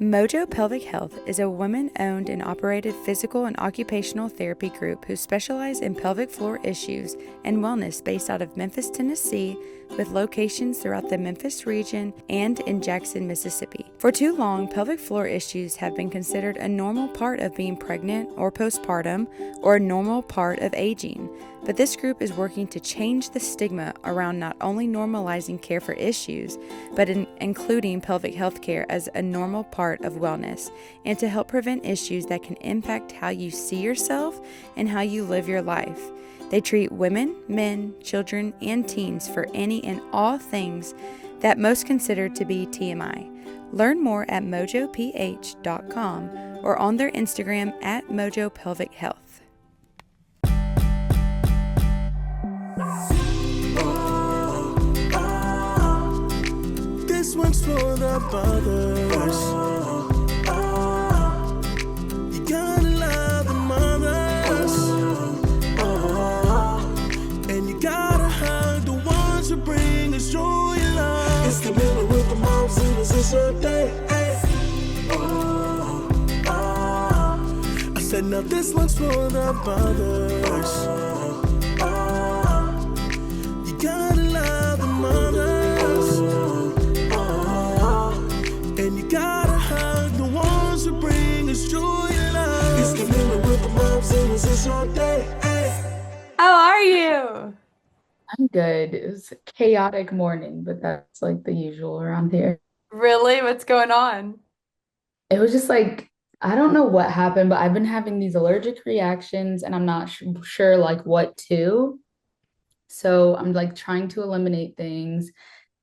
Mojo Pelvic Health is a women-owned and operated physical and occupational therapy group who specialize in pelvic floor issues and wellness based out of Memphis, Tennessee, with locations throughout the Memphis region and in Jackson, Mississippi. For too long, pelvic floor issues have been considered a normal part of being pregnant or postpartum, or a normal part of aging. But this group is working to change the stigma around not only normalizing care for issues, but including pelvic health care as a normal part of wellness, and to help prevent issues that can impact how you see yourself and how you live your life. They treat women, men, children, and teens for any and all things that most consider to be TMI. Learn more at mojoph.com or on their Instagram at Mojo Pelvic Health. This one's for the mothers. You gotta love the mothers. And you gotta hug the ones who bring us joy and love. It's the middle with the moms, it's your day. I said now this one's for the mothers. You gotta love the mothers. And you gotta hug the ones who bring us joy and love. It's the middle with the moms, it's your day. How are you? I'm good. It was a chaotic morning, but that's like the usual around here. Really? What's going on? It was just like, I don't know what happened, but I've been having these allergic reactions and I'm not sure like what to. So I'm like trying to eliminate things.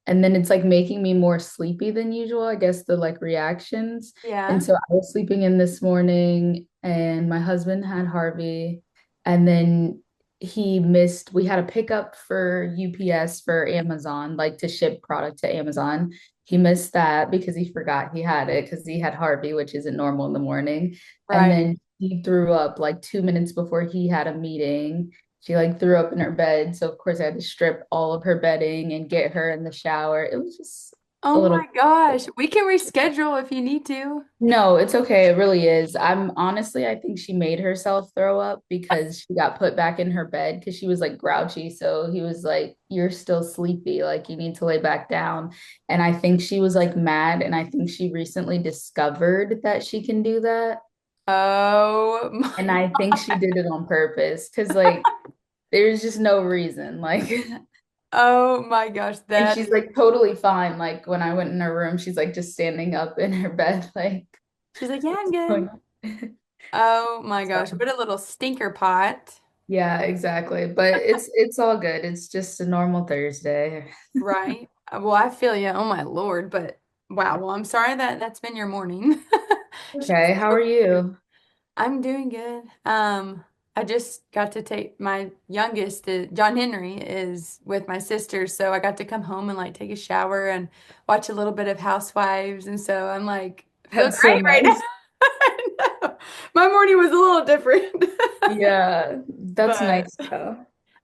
And then it's like making me more sleepy than usual, I guess the like reactions. Yeah. And so I was sleeping in this morning and my husband had Harvey. And then we had a pickup for UPS for Amazon, like to ship product to Amazon. He missed that because he forgot he had it because he had Harvey, which isn't normal in the morning. And Right. then he threw up like 2 minutes before he had a meeting. She like threw up in her bed. So of course I had to strip all of her bedding and get her in the shower. It was just a Oh little. my gosh. We can reschedule if you need to. No, it's okay. It really is. I think she made herself throw up because she got put back in her bed because she was like grouchy. So he was like, "You're still sleepy. Like, you need to lay back down." And I think she was like mad. And I think she recently discovered that she can do that. Oh And my, I think she did it on purpose because, like, there's just no reason. Like, oh my gosh. and That she's like totally fine. Like, when I went in her room, she's like just standing up in her bed, like, she's like, yeah, I'm what's good. going on? Oh my gosh. So. What a little stinker pot. Yeah, exactly. But it's all good. It's just a normal Thursday. Right. Well, I feel you. Oh my Lord. But wow. Well, I'm sorry that that's been your morning. She's Okay, how are you? I'm doing good. I just got to take my youngest, John Henry, is with my sister, so I got to come home and like take a shower and watch a little bit of Housewives, and so I'm like feel That's so great right now. nice. I know. My morning was a little different, Yeah, that's but nice though.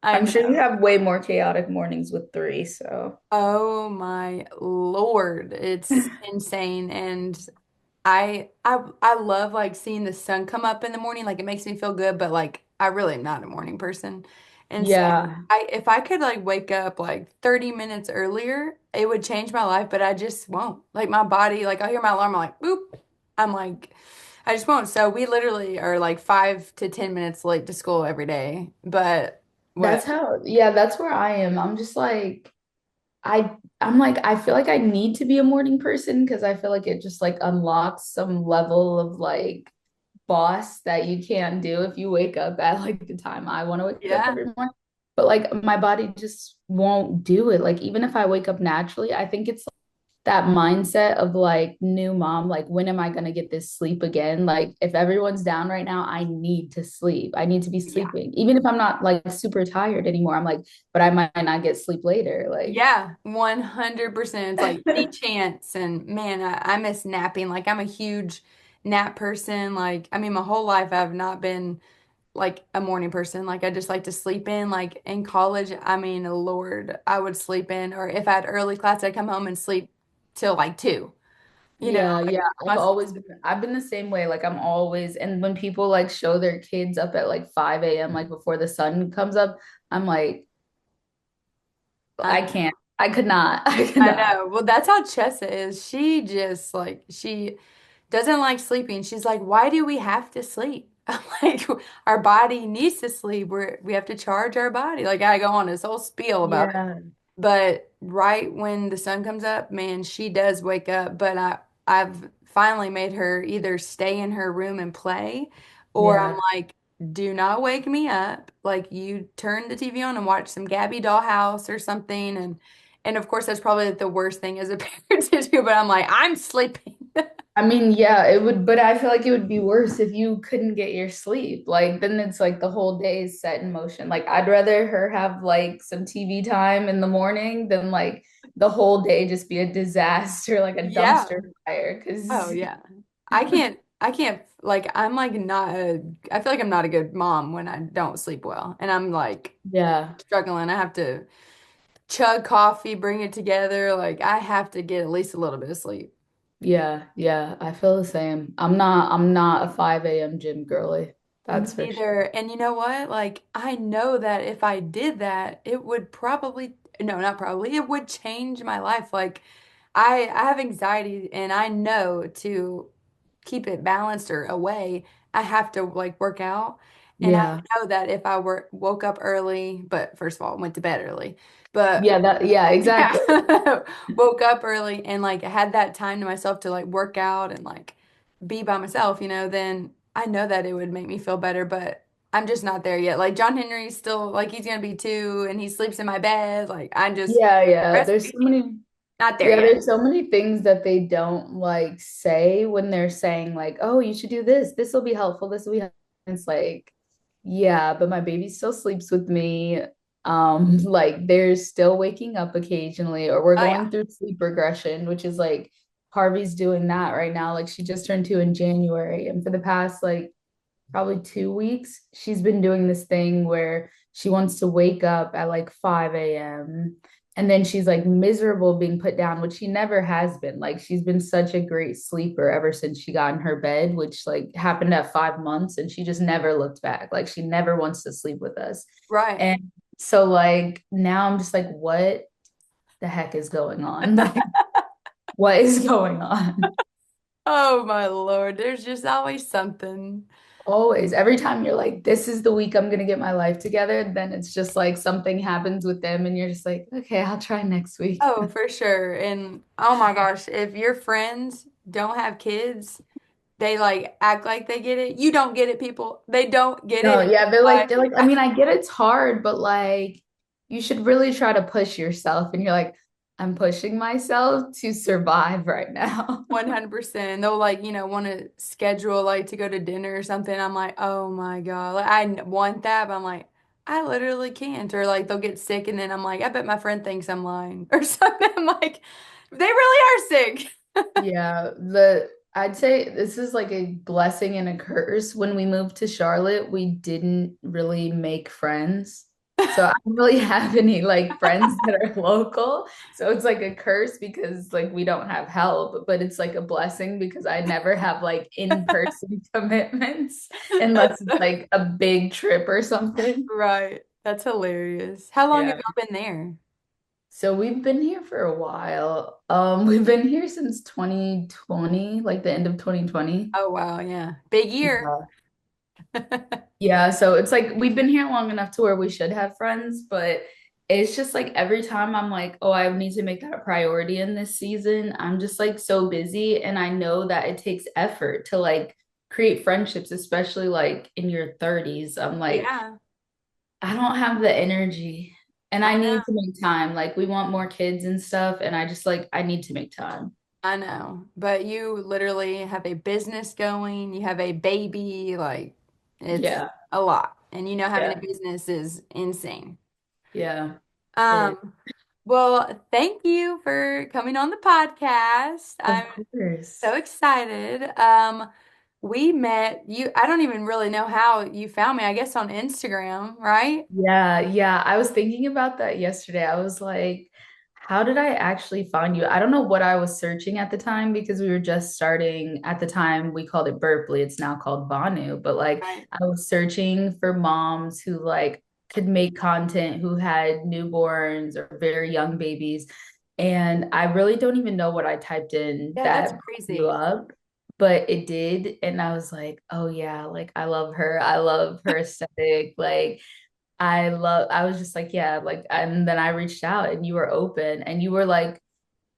I I'm sure you know. have way more chaotic mornings with three, so Oh my Lord, it's insane, and I love like seeing the sun come up in the morning. Like it makes me feel good, but like I really am not a morning person. And so yeah, I if I could like wake up like 30 minutes earlier, it would change my life, but I just won't. Like my body, like I hear my alarm, I'm like, boop. I'm like, I just won't. So we literally are like 5 to 10 minutes late to school every day. But what? that's where I am. I'm just like I'm like I feel like I need to be a morning person because I feel like it just like unlocks some level of like boss that you can't do if you wake up at like the time I want to wake up Yeah. every morning. But like my body just won't do it. Like even if I wake up naturally, I think it's that mindset of like new mom, like when am I gonna get this sleep again? Like if everyone's down right now, I need to sleep. I need to be Yeah. sleeping. Even if I'm not like super tired anymore, I'm like, but I might not get sleep later. Like Yeah, 100%. It's like any chance. And man, I miss napping. Like I'm a huge nap person. Like, I mean, my whole life I've not been like a morning person. Like I just like to sleep in. Like in college, I mean, Lord, I would sleep in. Or if I had early class, I'd come home and sleep till like 2. you know, Yeah, like yeah. I've been the same way. Like I'm always, and when people like show their kids up at like 5 a.m., like before the sun comes up, I'm like, I I know. can't. I could not. I could I not. know. Well, that's how Chessa is. She just like she doesn't like sleeping. She's like, why do we have to sleep? I'm like, our body needs to sleep. We have to charge our body. Like I go on this whole spiel about it. Yeah. But right when the sun comes up, man, she does wake up. But I've finally made her either stay in her room and play, or I'm Yeah. like, do not wake me up. Like you turn the TV on and watch some Gabby Dollhouse or something. And of course that's probably the worst thing as a parent to do, but I'm like, I'm sleeping. I mean, yeah, it would, but I feel like it would be worse if you couldn't get your sleep. Like, then it's like the whole day is set in motion. Like, I'd rather her have like some TV time in the morning than like the whole day just be a disaster, like a Yeah. dumpster fire. Oh Cause yeah. I can't like I'm like not a I feel like I'm not a good mom when I don't sleep well. And I'm like yeah, struggling. I have to chug coffee, bring it together. Like I have to get at least a little bit of sleep. yeah, I feel the same. I'm not a 5 a.m. gym girly. Me That's for sure. neither. And you know what? Like I know that if I did that, it would probably no, not probably, it would change my life. Like I have anxiety and I know to keep it balanced or away, I have to like work out. And I Yeah. know that if I were woke up early, but first of all, went to bed early, but Yeah, exactly. yeah, woke up early and like had that time to myself to like work out and like be by myself, then I know that it would make me feel better, but I'm just not there yet. Like John Henry's still like he's gonna be 2 and he sleeps in my bed. Like I'm just Yeah. There's so breastfeeding, many. not there Yeah, yet. there's so many things that they don't like say when they're saying like, "Oh, you should do this. This will be helpful. This will be helpful." It's like, yeah, but my baby still sleeps with me. Like they're still waking up occasionally, or we're Oh yeah. going through sleep regression, which is like Harvey's doing that right now. Like she just turned 2 in January, and for the past like probably 2 weeks, she's been doing this thing where she wants to wake up at like 5 a.m. And then she's like miserable being put down, which she never has been. Like she's been such a great sleeper ever since she got in her bed, which like happened at 5 months, and she just never looked back. Like she never wants to sleep with us. Right. And so like now I'm just like, what the heck is going on? Like, what is going on? Oh my Lord, there's just always something. Always. Every time you're like, this is the week I'm gonna get my life together, then it's just like something happens with them and you're just like, okay, I'll try next week. Oh, for sure. And oh my gosh, if your friends don't have kids, they like act like they get it. You don't get it, people. They don't get No, it. yeah, Like, I mean, I get it's hard, but like you should really try to push yourself. And you're like, I'm pushing myself to survive right now. 100%. They'll like, want to schedule like to go to dinner or something. I'm like, oh my God. Like want that, but I'm like, I literally can't. Or like they'll get sick and then I'm like, I bet my friend thinks I'm lying or something. I'm like, they really are sick. Yeah, the I'd say this is like a blessing and a curse. When we moved to Charlotte, we didn't really make friends. So I don't really have any like friends that are local. So it's like a curse because like we don't have help, but it's like a blessing because I never have like in-person commitments unless it's like a big trip or something. Right. That's hilarious. How long have Yeah. y'all been there? So we've been here for a while. We've been here since 2020, like the end of 2020. Oh, wow. Yeah. Big year. Yeah. Yeah, so it's like we've been here long enough to where we should have friends, but it's just like every time I'm like, oh, I need to make that a priority in this season, I'm just like so busy. And I know that it takes effort to like create friendships, especially like in your 30s. I'm like, Yeah, I don't have the energy and I I know. need to make time. Like, we want more kids and stuff. And I just like, I need to make time. I know. But you literally have a business going, you have a baby, like it's Yeah, a lot. And having a yeah, business is insane. yeah. It, Um, well, thank you for coming on the podcast. of I'm course. so excited. We met you. I don't even really know how you found me. I guess on Instagram, right? Yeah. I was thinking about that yesterday. I was like, How did I actually find you? I don't know what I was searching at the time because we were just starting at the time. We called it Burplee. It's now called Vonu. But like Right. I was searching for moms who like could make content, who had newborns or very young babies. And I really don't even know what I typed in Yeah, that's that blew crazy. up, but it did. And I was like, oh yeah, like I love her. I love her aesthetic. Like I was just like, yeah, like, and then I reached out and you were open and you were like,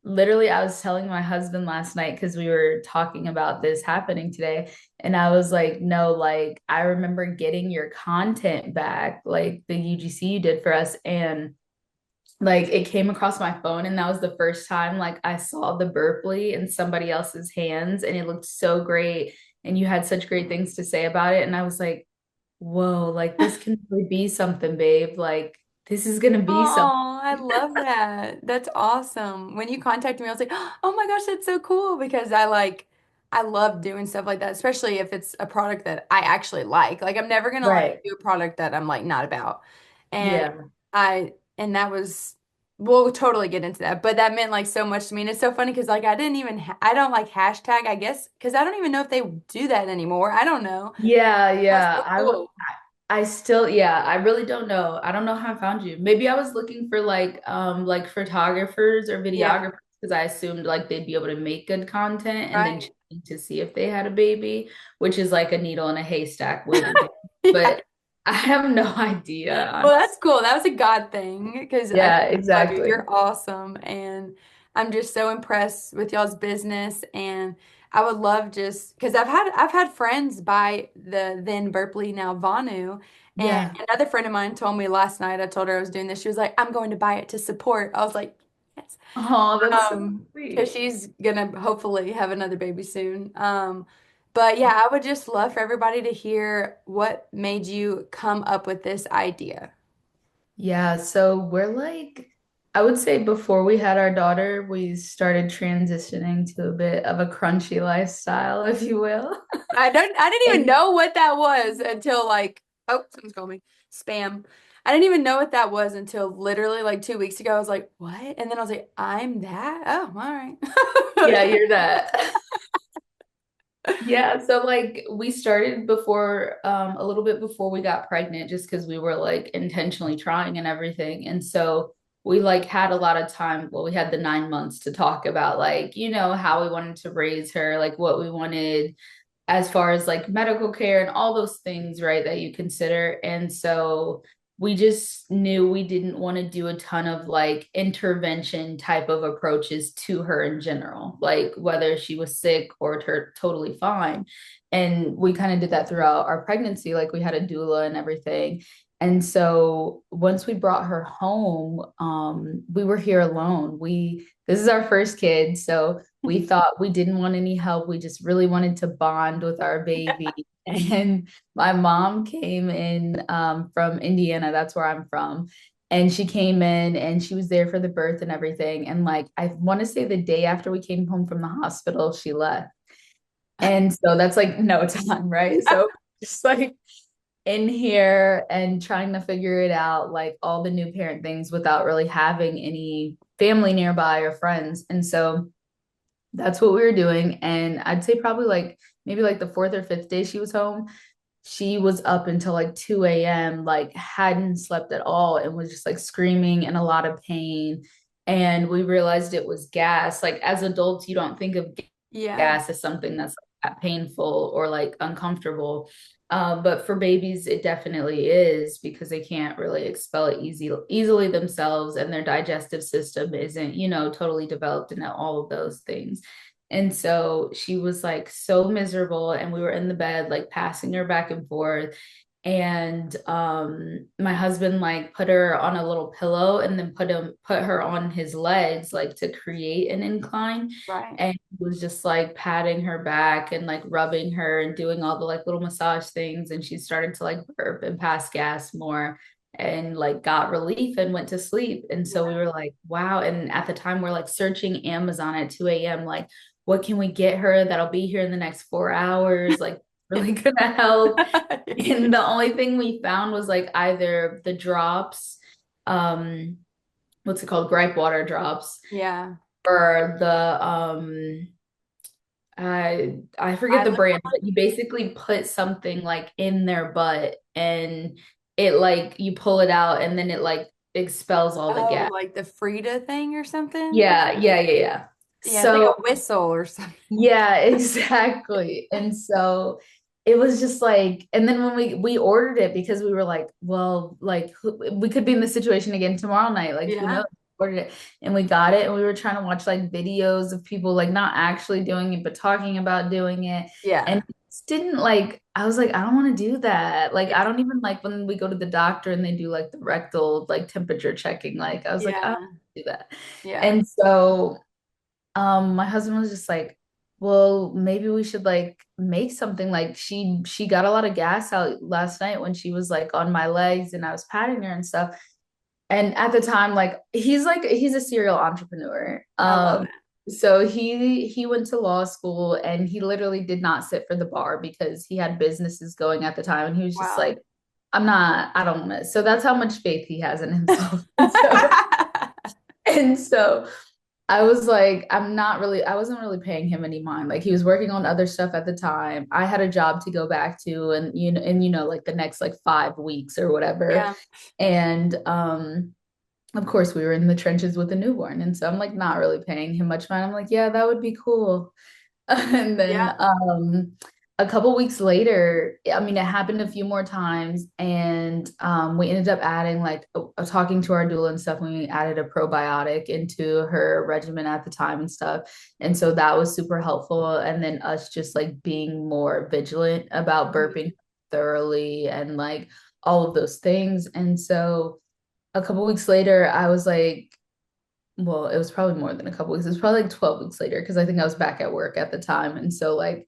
literally, I was telling my husband last night because we were talking about this happening today. And I was like, no, like, I remember getting your content back, like the UGC you did for us. And like, it came across my phone. And that was the first time, like, I saw the Burpley in somebody else's hands. And it looked so great. And you had such great things to say about it. And I was like, whoa, like this can really be something, babe. Like this is gonna be something. Oh, I love that. That's awesome. When you contacted me, I was like, oh my gosh, that's so cool because I love doing stuff like that, especially if it's a product that I actually like. Like I'm never gonna like Right. do a product that I'm like not about. And Yeah. and that was, we'll totally get into that, but that meant like so much to me. And it's so funny because like I didn't even, I don't like hashtag, I guess, because I don't even know if they do that anymore. I don't know. Yeah, That's yeah. so cool. I still, yeah, I really don't know. I don't know how I found you. Maybe I was looking for like photographers or Yeah, videographers because I assumed like they'd be able to make good content and then right. check to see if they had a baby, which is like a needle in a haystack way to do. Yeah. But I have no idea, Well, honestly. that's cool. That was a God thing because I Yeah, love you. exactly. You're awesome. And I'm just so impressed with y'all's business. And I would love just because I've had friends buy the then Burpley now Vonu. And Yeah. another friend of mine told me last night, I told her I was doing this. She was like, I'm going to buy it to support. I was like, yes. Oh, that's so Because sweet. she's gonna hopefully have another baby soon. But yeah, I would just love for everybody to hear what made you come up with this idea. Yeah, so we're like, I would say before we had our daughter, we started transitioning to a bit of a crunchy lifestyle, if you will. I didn't even And know what that was until like, oh, someone's calling me. Spam. I didn't even know what that was until literally like 2 weeks ago. I was like, what? And then I was like, I'm that? Oh, all yeah, right. you're that. Yeah, so like we started before a little bit before we got pregnant just because we were like intentionally trying and everything. And so we like had a lot of time, well, we had the 9 months to talk about like, how we wanted to raise her, like what we wanted as far as like medical care and all those things, right, that you consider. And so we just knew we didn't want to do a ton of like intervention type of approaches to her in general, like whether she was sick or totally fine. And we kind of did that throughout our pregnancy. Like we had a doula and everything. And so once we brought her home, we were here alone. This is our first kid. So we thought we didn't want any help. We just really wanted to bond with our baby. And my mom came in from Indiana. That's where I'm from. And she came in and she was there for the birth and everything. And like, I want to say the day after we came home from the hospital, she left. And so that's like no time, right? So just like in here and trying to figure it out, like all the new parent things without really having any family nearby or friends. And so that's what we were doing. And I'd say probably like maybe like the fourth or fifth day she was home, she was up until like 2 a.m., like hadn't slept at all and was just like screaming in a lot of pain. And we realized it was gas. Like as adults, you don't think of Yeah. gas as something that's like painful or like uncomfortable. But for babies, it definitely is because they can't really expel it easily themselves, and their digestive system isn't, totally developed in all of those things. And so she was like so miserable, and we were in the bed, like passing her back and forth. And my husband like put her on a little pillow and then put her on his legs like to create an incline, Right. and was just like patting her back and like rubbing her and doing all the like little massage things, and she started to like burp and pass gas more and like got relief and went to sleep. And so we were like, wow. And at the time we're like searching Amazon at 2 a.m. like, what can we get her that'll be here in the next 4 hours, like really gonna help. And the only thing we found was like either the drops, um, what's it called? Gripe water drops Yeah. or the I forget the brand, but you basically put something like in their butt and it like you pull it out and then it like expels all the Oh, gas. like the Frida thing or something? Yeah. Yeah, it's like So a whistle or something. yeah, exactly. And so it was just like, and then when we ordered it because we were like, well, like we could be in the situation again tomorrow night. Like who Yeah. knows? Ordered it and we got it and we were trying to watch like videos of people like not actually doing it but talking about doing it. And Yeah. it just didn't like I was like, I don't want to do that. Like Yeah. I don't even like when we go to the doctor and they do like the rectal like temperature checking. Like I was like, I don't Yeah. do that. Yeah. And so my husband was just like, well, maybe we should like make something like she got a lot of gas out last night when she was like on my legs and I was patting her and stuff. And at the time, like he's a serial entrepreneur. I love it. So he went to law school and he literally did not sit for the bar because he had businesses going at the time and he was just Wow. like, I don't want to. So that's how much faith he has in himself. And so I was like, I wasn't really paying him any mind. Like he was working on other stuff at the time. I had a job to go back to like the next like 5 weeks or whatever. Yeah. And of course we were in the trenches with a newborn. And so I'm like not really paying him much mind. I'm like, yeah, that would be cool. And then Yeah. a couple weeks later, I mean, it happened a few more times, and we ended up adding talking to our doula and stuff. When we added a probiotic into her regimen at the time and stuff, and so that was super helpful. And then us just like being more vigilant about burping thoroughly and like all of those things. And so a couple weeks later, I was like, well, it was probably more than a couple weeks. It was probably like 12 weeks later because I think I was back at work at the time. And so like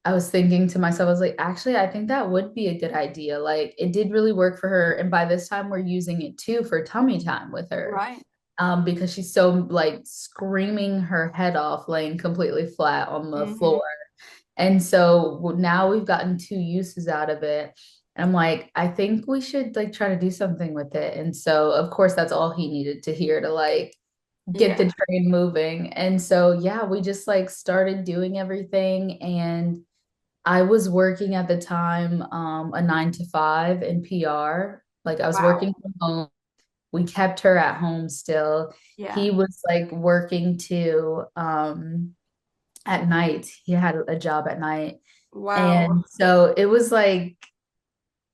I was thinking to myself, I was like, actually, I think that would be a good idea. Like it did really work for her. And by this time we're using it too for tummy time with her. Right. Because she's so like screaming her head off, laying completely flat on the Hmm. floor. And so now we've gotten two uses out of it. And I'm like, I think we should like try to do something with it. And so of course that's all he needed to hear to like get Yeah. the train moving. And so yeah, we just like started doing everything. And I was working at the time a 9 to 5 in PR. Like I was Wow. working from home. We kept her at home still. Yeah. He was like working too at night. He had a job at night. Wow. And so it was like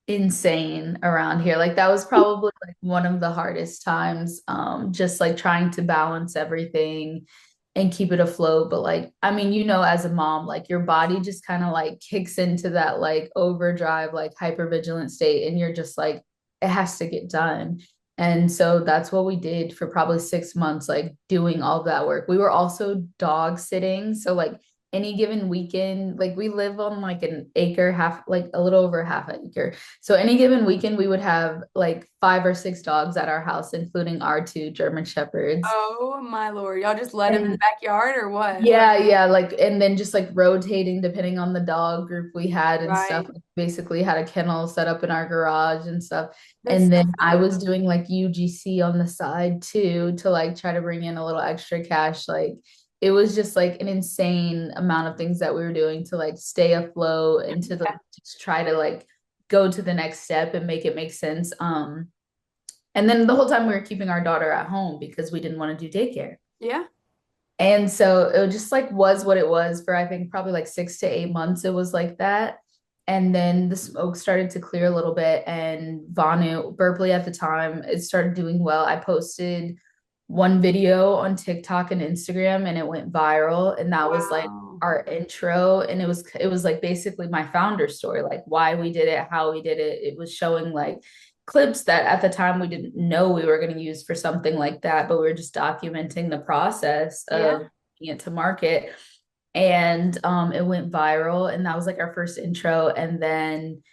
insane around here. Like that was probably like one of the hardest times, just like trying to balance everything and keep it afloat. But like, I mean, as a mom, like your body just kind of like kicks into that like overdrive, like hypervigilant state, and you're just like, it has to get done. And so that's what we did for probably 6 months, like doing all that work. We were also dog sitting. So like any given weekend, like we live on like an acre, half, like a little over half an acre. So any given weekend, we would have like 5 or 6 dogs at our house, including our two German Shepherds. Oh my Lord. Y'all just let him in the And backyard or what? yeah, like, and then just like rotating depending on the dog group we had and stuff. Right. Basically had a kennel set up in our garage and stuff. That's And so then I fun. was doing like UGC on the side too to like try to bring in a little extra cash. Like it was just like an insane amount of things that we were doing to like stay afloat and to Yeah. just try to like go to the next step and make it make sense. And then the whole time we were keeping our daughter at home because we didn't want to do daycare. Yeah. And so it just like was what it was for I think probably like 6 to 8 months. It was like that. And then the smoke started to clear a little bit. And Vonu, Burplee at the time, it started doing well. I posted one video on TikTok and Instagram and it went viral. And that was like Wow. our intro. And it was like basically my founder story, like why we did it, how we did it. It was showing like clips that at the time we didn't know we were going to use for something like that, but we were just documenting the process Yeah. of getting it to market. And it went viral, and that was like our first intro. And then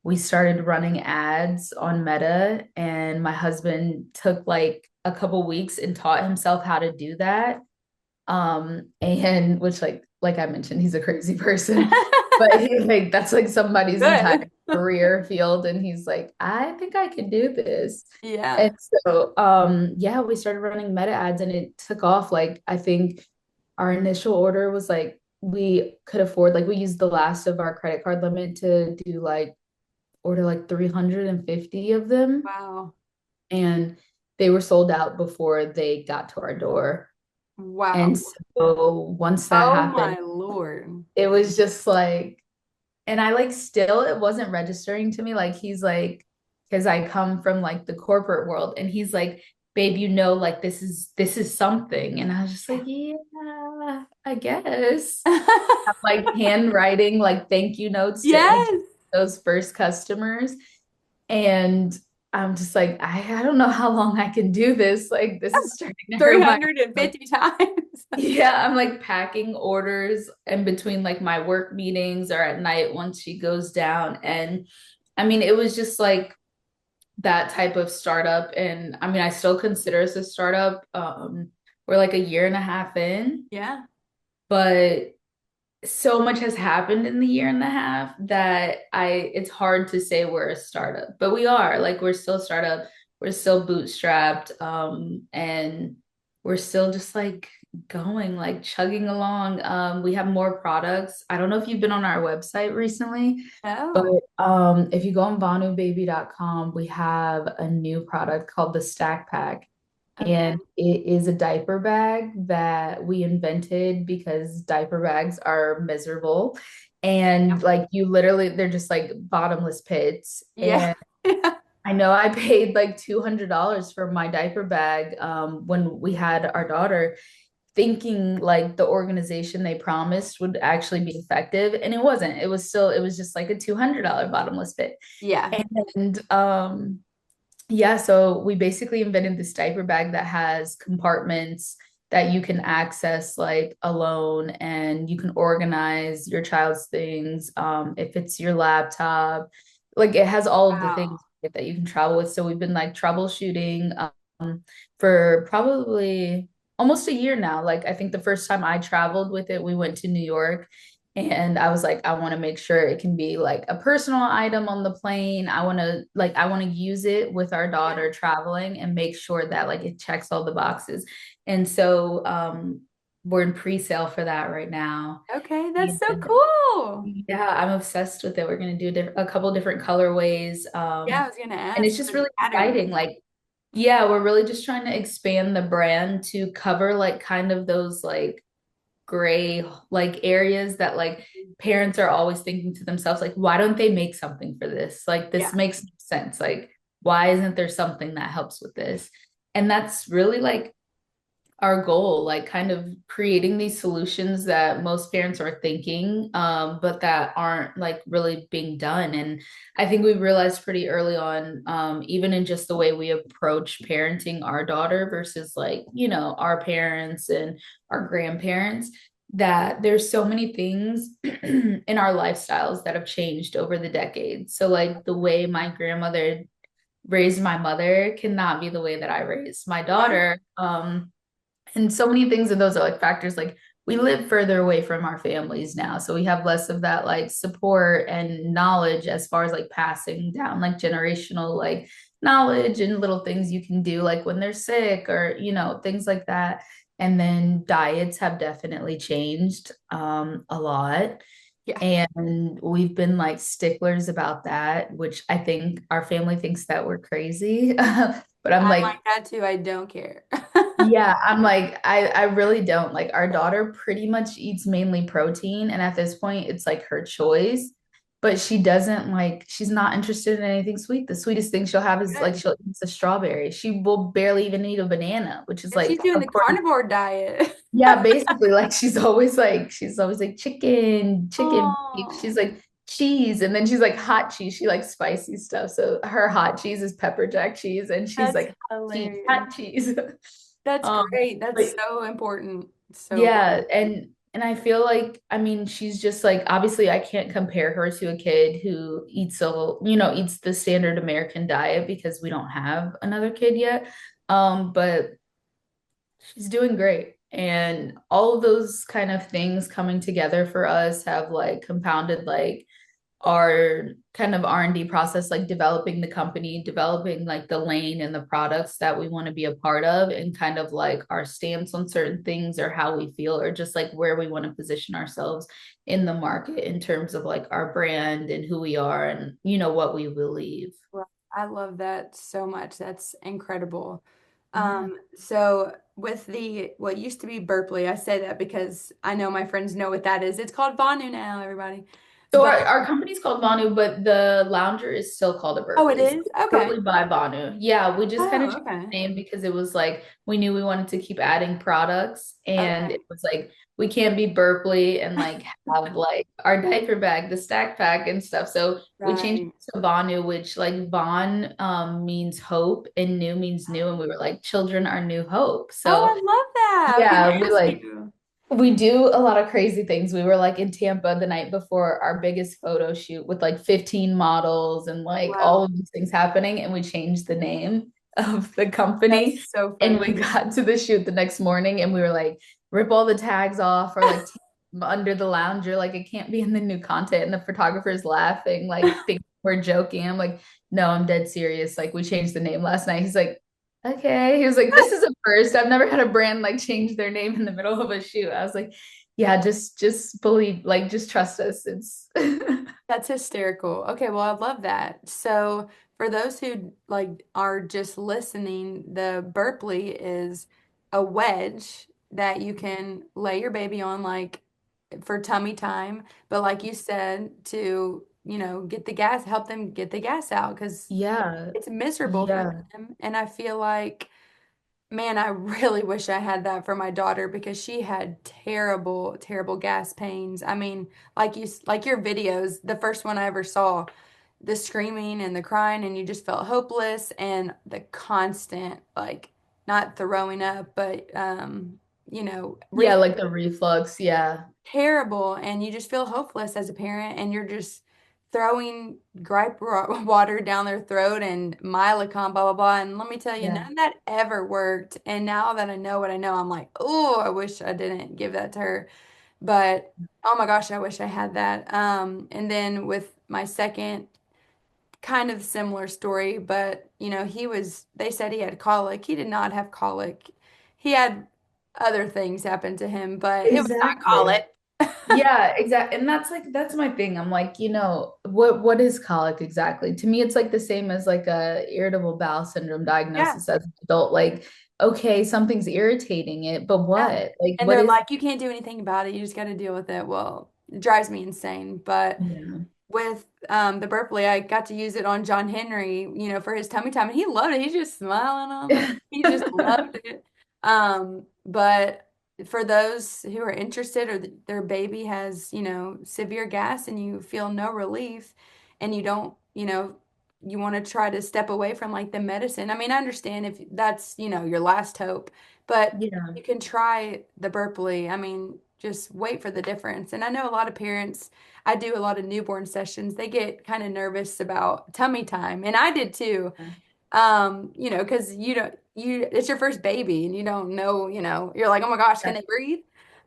we started running ads on Meta, and my husband took like a couple weeks and taught himself how to do that. And which like like I mentioned, he's a crazy person, but he like that's like somebody's entire Good. career field, and he's like, I think I can do this. Yeah. And so yeah, we started running meta ads and it took off. Like I think our initial order was like we could afford, like we used the last of our credit card limit to do like order like 350 of them, Wow. and they were sold out before they got to our door. Wow. And so once that Oh happened, my Lord. it was just like, and I like still, it wasn't registering to me. Like he's like, because I come from like the corporate world, and he's like, babe, like this is something. And I was just like, yeah, I guess. I'm like handwriting like thank you notes to each Yes. of those first customers. And I'm just like, I don't know how long I can do this. Like this is starting to hurt my like 350 times. yeah, I'm like packing orders in between like my work meetings or at night once she goes down. And I mean, it was just like that type of startup. And I mean, I still consider us a startup. We're like a year and a half in, Yeah. but so much has happened in the year and a half that it's hard to say we're a startup, but we are. Like we're still a startup, we're still bootstrapped, and we're still just like going, like chugging along. We have more products. I don't know if you've been on our website recently, but Oh. if you go on vonubaby.com, we have a new product called the Stackpack. Okay. And it is a diaper bag that we invented because diaper bags are miserable. And like you literally, they're just like bottomless pits. Yeah. And I know I paid like $200 for my diaper bag when we had our daughter, thinking like the organization they promised would actually be effective. And it wasn't. It was just like a $200 bottomless pit. Yeah. And yeah, so we basically invented this diaper bag that has compartments that you can access like alone, and you can organize your child's things. If it's your laptop, like it has all of the Wow. things that you can travel with. So we've been like troubleshooting for probably almost a year now. Like I think the first time I traveled with it, we went to New York, and I was like, I want to make sure it can be like a personal item on the plane. I want to use it with our Yeah. daughter traveling and make sure that like it checks all the boxes. And so we're in pre-sale for that right now. Okay. That's so And cool. yeah, I'm obsessed with it. We're going to do a couple different colorways. Yeah, I was gonna And it's ask just for the really pattern. exciting. Like, yeah, we're really just trying to expand the brand to cover like kind of those like gray like areas that like parents are always thinking to themselves like, why don't they make something for this? Like this Yeah. makes no sense. Like why isn't there something that helps with this? And that's really like our goal, like kind of creating these solutions that most parents are thinking, but that aren't like really being done. And I think we realized pretty early on, even in just the way we approach parenting our daughter versus like, our parents and our grandparents, that there's so many things in our lifestyles that have changed over the decades. So like the way my grandmother raised my mother cannot be the way that I raised my Right. daughter. And so many things of those are like factors like we live further away from our families now. So we have less of that like support and knowledge as far as like passing down like generational like knowledge and little things you can do like when they're sick or, things like that. And then diets have definitely changed a lot. Yeah. And we've been like sticklers about that, which I think our family thinks that we're crazy. But I'm I'm like, like that too. I don't care. yeah, I'm like, I really don't. Like our daughter pretty much eats mainly protein, and at this point it's like her choice, but she doesn't like, she's not interested in anything sweet. The sweetest thing she'll have is like Good. she'll eat a strawberry. She will barely even eat a banana, which is And she's like doing the according, carnivore diet. yeah, basically like she's always like chicken beef. Oh, She's like cheese, and then she's like hot cheese. She likes spicy stuff. So her hot cheese is pepper jack cheese, and she's that's like cheese, hilarious. hot cheese. That's great. That's But so important. So important. yeah, and I feel like, I mean, she's just like, obviously I can't compare her to a kid who eats the standard American diet because we don't have another kid yet. But she's doing great. And all of those kind of things coming together for us have like compounded like our kind of R&D process, like developing the company, developing like the lane and the products that we want to be a part of, and kind of like our stance on certain things or how we feel, or just like where we want to position ourselves in the market in terms of like our brand and who we are and, what we believe. Well, I love that so much. That's incredible. Yeah. So with the what used to be Burplee, I say that because I know my friends know what that is. It's called Vonu now, everybody. So But our company's called Vonu, but the lounger is still called a oh, it Burplee. So is? Okay. Burplee by Vonu. Yeah, we just kind of Oh, changed okay. the name because it was like we knew we wanted to keep adding products, and Okay. it was like we can't be Burplee and like have like our diaper bag, the Stackpack and stuff. So we changed Right. it to Vonu, which like Von means hope and new means new, and we were like children are new hope. Oh, So I love that. I was gonna yeah, we ask like you. we do a lot of crazy things. We were like in Tampa the night before our biggest photo shoot with like 15 models and like all Wow. of these things happening. And we changed the name of the company. That's so And we funny. got to the shoot the next morning and we were like, rip all the tags off or like tape them under the lounger. Like it can't be in the new content. And the photographer's laughing, like think we're joking. I'm like, no, I'm dead serious. Like we changed the name last night. He's like, okay. He was like, this is a first. I've never had a brand like change their name in the middle of a shoot. I was like, yeah, just believe, like, just trust us. It's That's hysterical. Okay, well, I love that. So, for those who like are just listening, the Burpley is a wedge that you can lay your baby on like for tummy time, but like you said, to, get the gas, help them get the gas out because yeah, it's miserable for yeah, them. And I feel like, man, I really wish I had that for my daughter because she had terrible, terrible gas pains. I mean, like your videos, the first one I ever saw, the screaming and the crying, and you just felt hopeless, and the constant, like, not throwing up, but yeah, like the reflux. Yeah, terrible, and you just feel hopeless as a parent, and you're just throwing gripe water down their throat and mylicon, blah blah blah. And let me tell you, none yeah, of that ever worked. And now that I know what I know, I'm like, oh, I wish I didn't give that to her. But oh my gosh, I wish I had that. And then with my second, kind of similar story, but they said he had colic. He did not have colic. He had other things happen to him, but it was not exactly. colic. Yeah, exactly. And that's my thing. I'm like, what is colic exactly? To me, it's like the same as like a irritable bowel syndrome Yeah. diagnosis as an adult. Like, okay, something's irritating it, but Yeah. what? Like, And what they're is? like, you can't do anything about it. You just got to deal with it. Well, it drives me insane. But Yeah. with the Burpley, I got to use it on John Henry, for his tummy time, and he loved it. He's just smiling all the time. He just loved it. But for those who are interested or their baby has, severe gas and you feel no relief and you don't, you want to try to step away from like the medicine. I mean, I understand if that's, your last hope, but Yeah. you can try the Burpley. I mean, just wait for the difference. And I know a lot of parents, I do a lot of newborn sessions. They get kind of nervous about tummy time, and I did too. Because it's your first baby and you don't know, you're like, oh my gosh, can they breathe?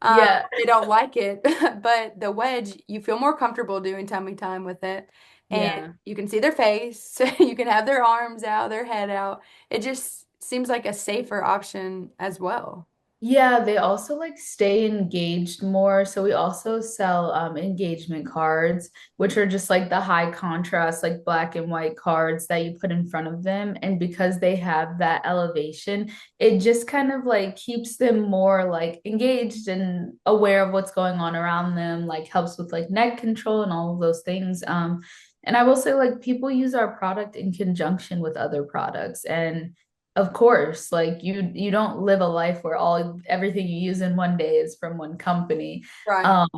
Yeah. They don't like it. But the wedge, you feel more comfortable doing tummy time with it. And Yeah. you can see their face, you can have their arms out, their head out. It just seems like a safer option as well. Yeah, they also like stay engaged more. So we also sell engagement cards, which are just like the high contrast, like black and white cards that you put in front of them. And because they have that elevation, it just kind of like keeps them more like engaged and aware of what's going on around them, like helps with like neck control and all of those things. And I will say like people use our product in conjunction with other products. And of course, like you don't live a life where all everything you use in one day is from one company. Right. Um,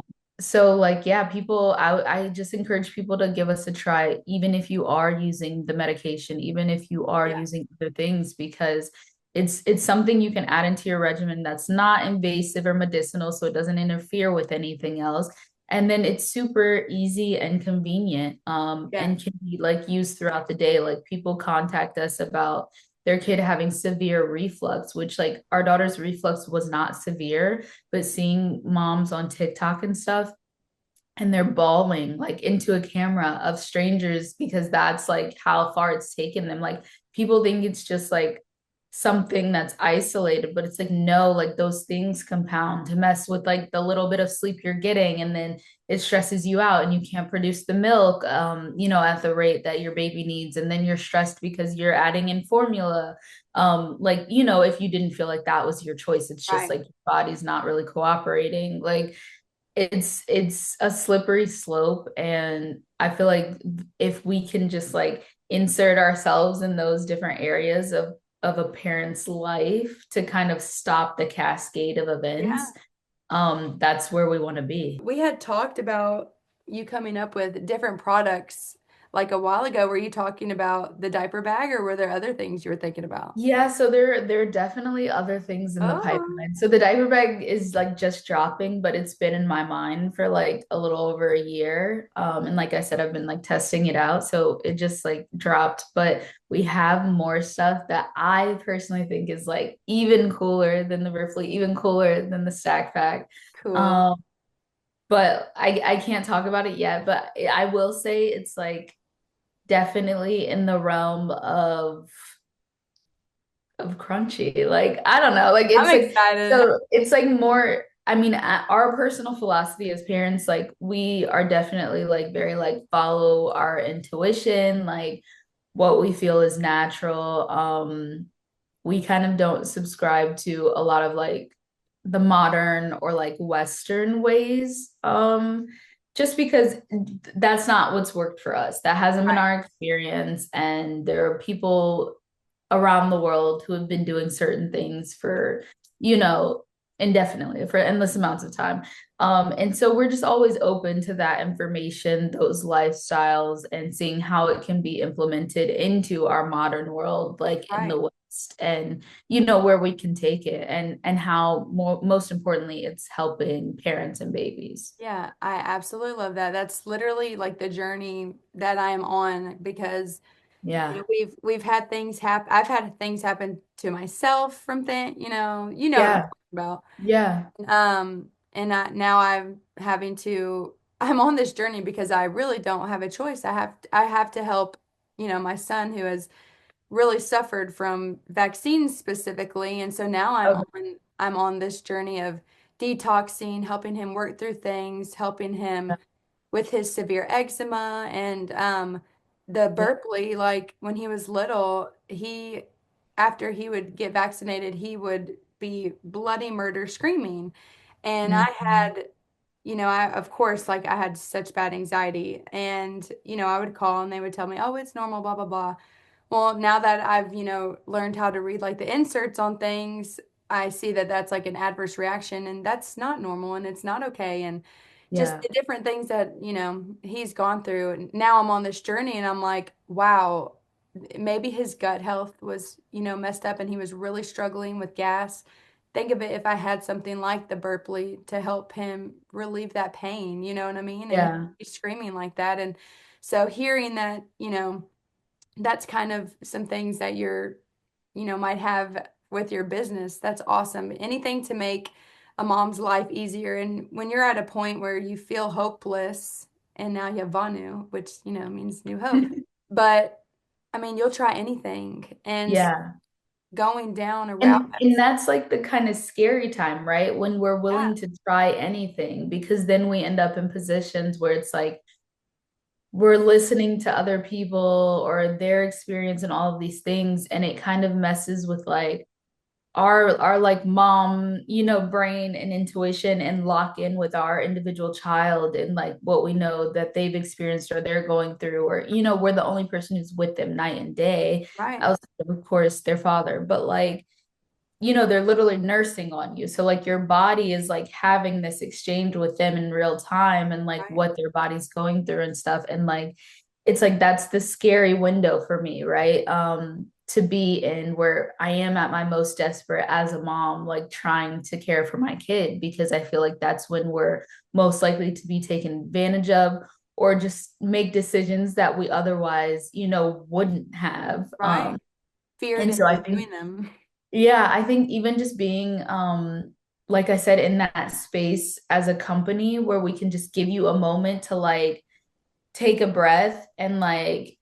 so like yeah, I just encourage people to give us a try, even if you are using the medication, even if you are Yeah. using other things, because it's something you can add into your regimen that's not invasive or medicinal, so it doesn't interfere with anything else. And then it's super easy and convenient, Yeah. and can be like used throughout the day. Like people contact us about their kid having severe reflux, which like our daughter's reflux was not severe, but seeing moms on TikTok and stuff, and they're bawling like into a camera of strangers because that's like how far it's taken them. Like people think it's just like something that's isolated, but it's like no, like those things compound to mess with like the little bit of sleep you're getting, and then it stresses you out and you can't produce the milk at the rate that your baby needs, and then you're stressed because you're adding in formula. Like if you didn't feel like that was your choice, it's just Right. like your body's not really cooperating. Like it's a slippery slope, and I feel like if we can just like insert ourselves in those different areas of a parent's life to kind of stop the cascade of events, that's where we want to be. We had talked about you coming up with different products like a while ago. Were you talking about the diaper bag, or were there other things you were thinking about? Yeah, so there are definitely other things in the Oh, pipeline. So the diaper bag is like just dropping, but it's been in my mind for like a little over a year. And like I said, I've been like testing it out. So it just like dropped, but we have more stuff that I personally think is like even cooler than the Burplee, even cooler than the Stackpack. cool. Um, but I can't talk about it yet, but I will say it's like definitely in the realm of crunchy. Like, I don't know. Like I'm it's like excited. so it's like more, I mean, our personal philosophy as parents, like we are definitely like very like follow our intuition, like what we feel is natural. We kind of don't subscribe to a lot of like the modern or like Western ways. Just because that's not what's worked for us. That hasn't been Right. our experience. And there are people around the world who have been doing certain things for, you know, indefinitely for endless amounts of time. And so we're just always open to that information, those lifestyles, and seeing how it can be implemented into our modern world, like in Right. the West, and where we can take it, and how most importantly, it's helping parents and babies. Yeah, I absolutely love that. That's literally like the journey that I am on because Yeah. we've had things happen. I've had things happen to myself from what I'm Yeah. talking about. Yeah. Now I'm on this journey because I really don't have a choice. I have to help, my son who has really suffered from vaccines specifically. And so now Okay. I'm on this journey of detoxing, helping him work through things, helping him with his severe eczema and the Yeah. Burplee, like when he was little, after he would get vaccinated, he would be bloody murder screaming. And I Mhm. had, I of course, like I had such bad anxiety, and I would call and they would tell me, "Oh, it's normal, blah blah blah." Well, now that I've, learned how to read like the inserts on things, I see that that's like an adverse reaction and that's not normal and it's not okay. And just Yeah. the different things that, he's gone through. And now I'm on this journey and I'm like, wow, maybe his gut health was, messed up and he was really struggling with gas. Think of it if I had something like the Burpley to help him relieve that pain, you know what I mean? And Yeah. he's screaming like that. And so hearing that, that's kind of some things that might have with your business. That's awesome. Anything to make a mom's life easier. And when you're at a point where you feel hopeless, and now you have Vonu, which, means new hope. But I mean, you'll try anything. And so Yeah. going down a route And that's like the kind of scary time, right? When we're yeah, willing to try anything, because then we end up in positions where it's like we're listening to other people or their experience and all of these things, and it kind of messes with like our like mom, brain and intuition, and lock in with our individual child and like what we know that they've experienced or they're going through, or we're the only person who's with them night and day, right, outside of course their father, but like they're literally nursing on you. So like your body is like having this exchange with them in real time, and like right, what their body's going through and stuff. And like it's like that's the scary window for me, right? To be in where I am at my most desperate as a mom, like trying to care for my kid, because I feel like that's when we're most likely to be taken advantage of, or just make decisions that we otherwise, wouldn't have. right. Feared And so I into think, doing them. yeah, I think even just being, like I said, in that space as a company where we can just give you a moment to like take a breath and like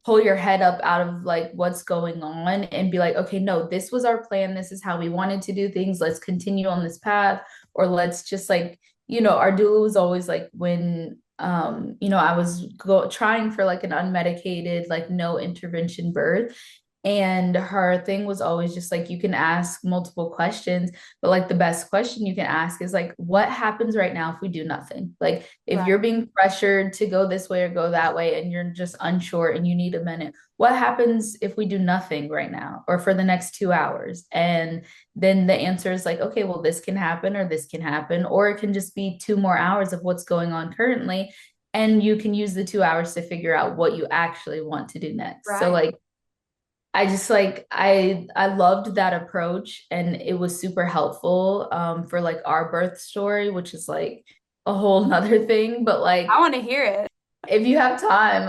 pull your head up out of like what's going on and be like, okay, no, this was our plan. This is how we wanted to do things. Let's continue on this path, or let's just like, our doula was always like when I was trying for like an unmedicated, like no intervention birth. And her thing was always just like, you can ask multiple questions, but like the best question you can ask is like, what happens right now if we do nothing? Like, if Right. you're being pressured to go this way or go that way and you're just unsure and you need a minute, what happens if we do nothing right now or for the next 2 hours? And then the answer is like, okay, well, this can happen or this can happen, or it can just be 2 more hours of what's going on currently. And you can use the 2 hours to figure out what you actually want to do next. So Right. like, I just like I loved that approach, and it was super helpful for like our birth story, which is like a whole nother thing. But I like, want to hear it. if you have time,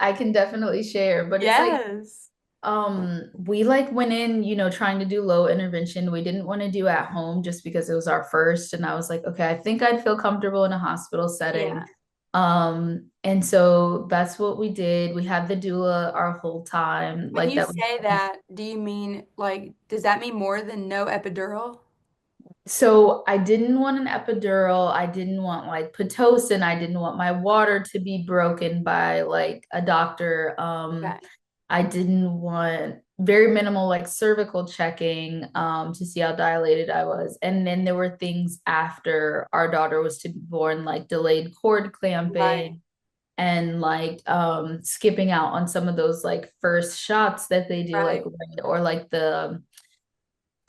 I can definitely share. But it's like Yes. we like went in, trying to do low intervention. We didn't want to do at home just because it was our first. And I was like, okay, I think I'd feel comfortable in a hospital setting. Yeah. And so that's what we did. We had the doula our whole time. When Like you that. say that, do you mean like, does that mean more than no epidural? So I didn't want an epidural. I didn't want like Pitocin. I didn't want my water to be broken by like a doctor. Okay. I didn't want very minimal like cervical checking to see how dilated I was. And then there were things after our daughter was to be born, like delayed cord Right. clamping and like skipping out on some of those like first shots that they do, like Right. or like the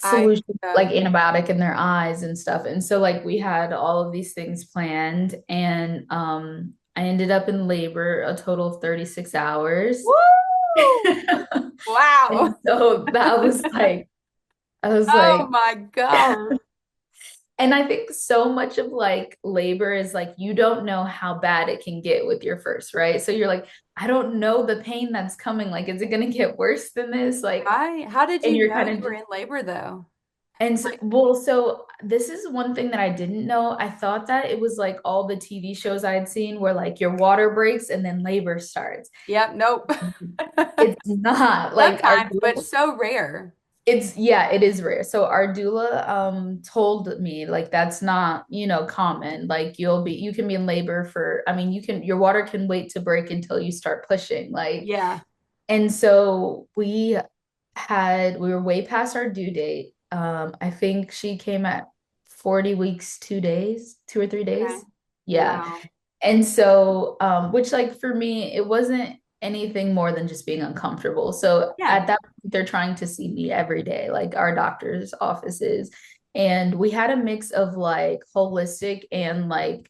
I solution like stuff. antibiotic in their eyes and stuff. And so like we had all of these things planned, and I ended up in labor a total of 36 hours. Woo! Wow. And so that was like, I was Oh like, my God. and I think so much of like labor is like you don't know how bad it can get with your first, right? So you're like, I don't know the pain that's coming. Like, is it gonna get worse than this? Like, Right. How did and you you're know kind you of were in labor though? and so, Like, well, so this is one thing that I didn't know. I thought that it was like all the TV shows I had seen where like your water breaks and then labor starts. yep, nope. It's not like our Sometimes, but so rare. it's yeah, it is rare. So our doula told me like that's not, common. Like you can be in labor for, I mean, your water can wait to break until you start pushing. Like, Yeah. and so we were way past our due date. I think she came at 40 weeks, 2 days, 2 or 3 days. Okay. Yeah. Wow. And so, which like for me, it wasn't anything more than just being uncomfortable. So Yeah. at that point, they're trying to see me every day, like our doctor's offices. And we had a mix of like holistic and like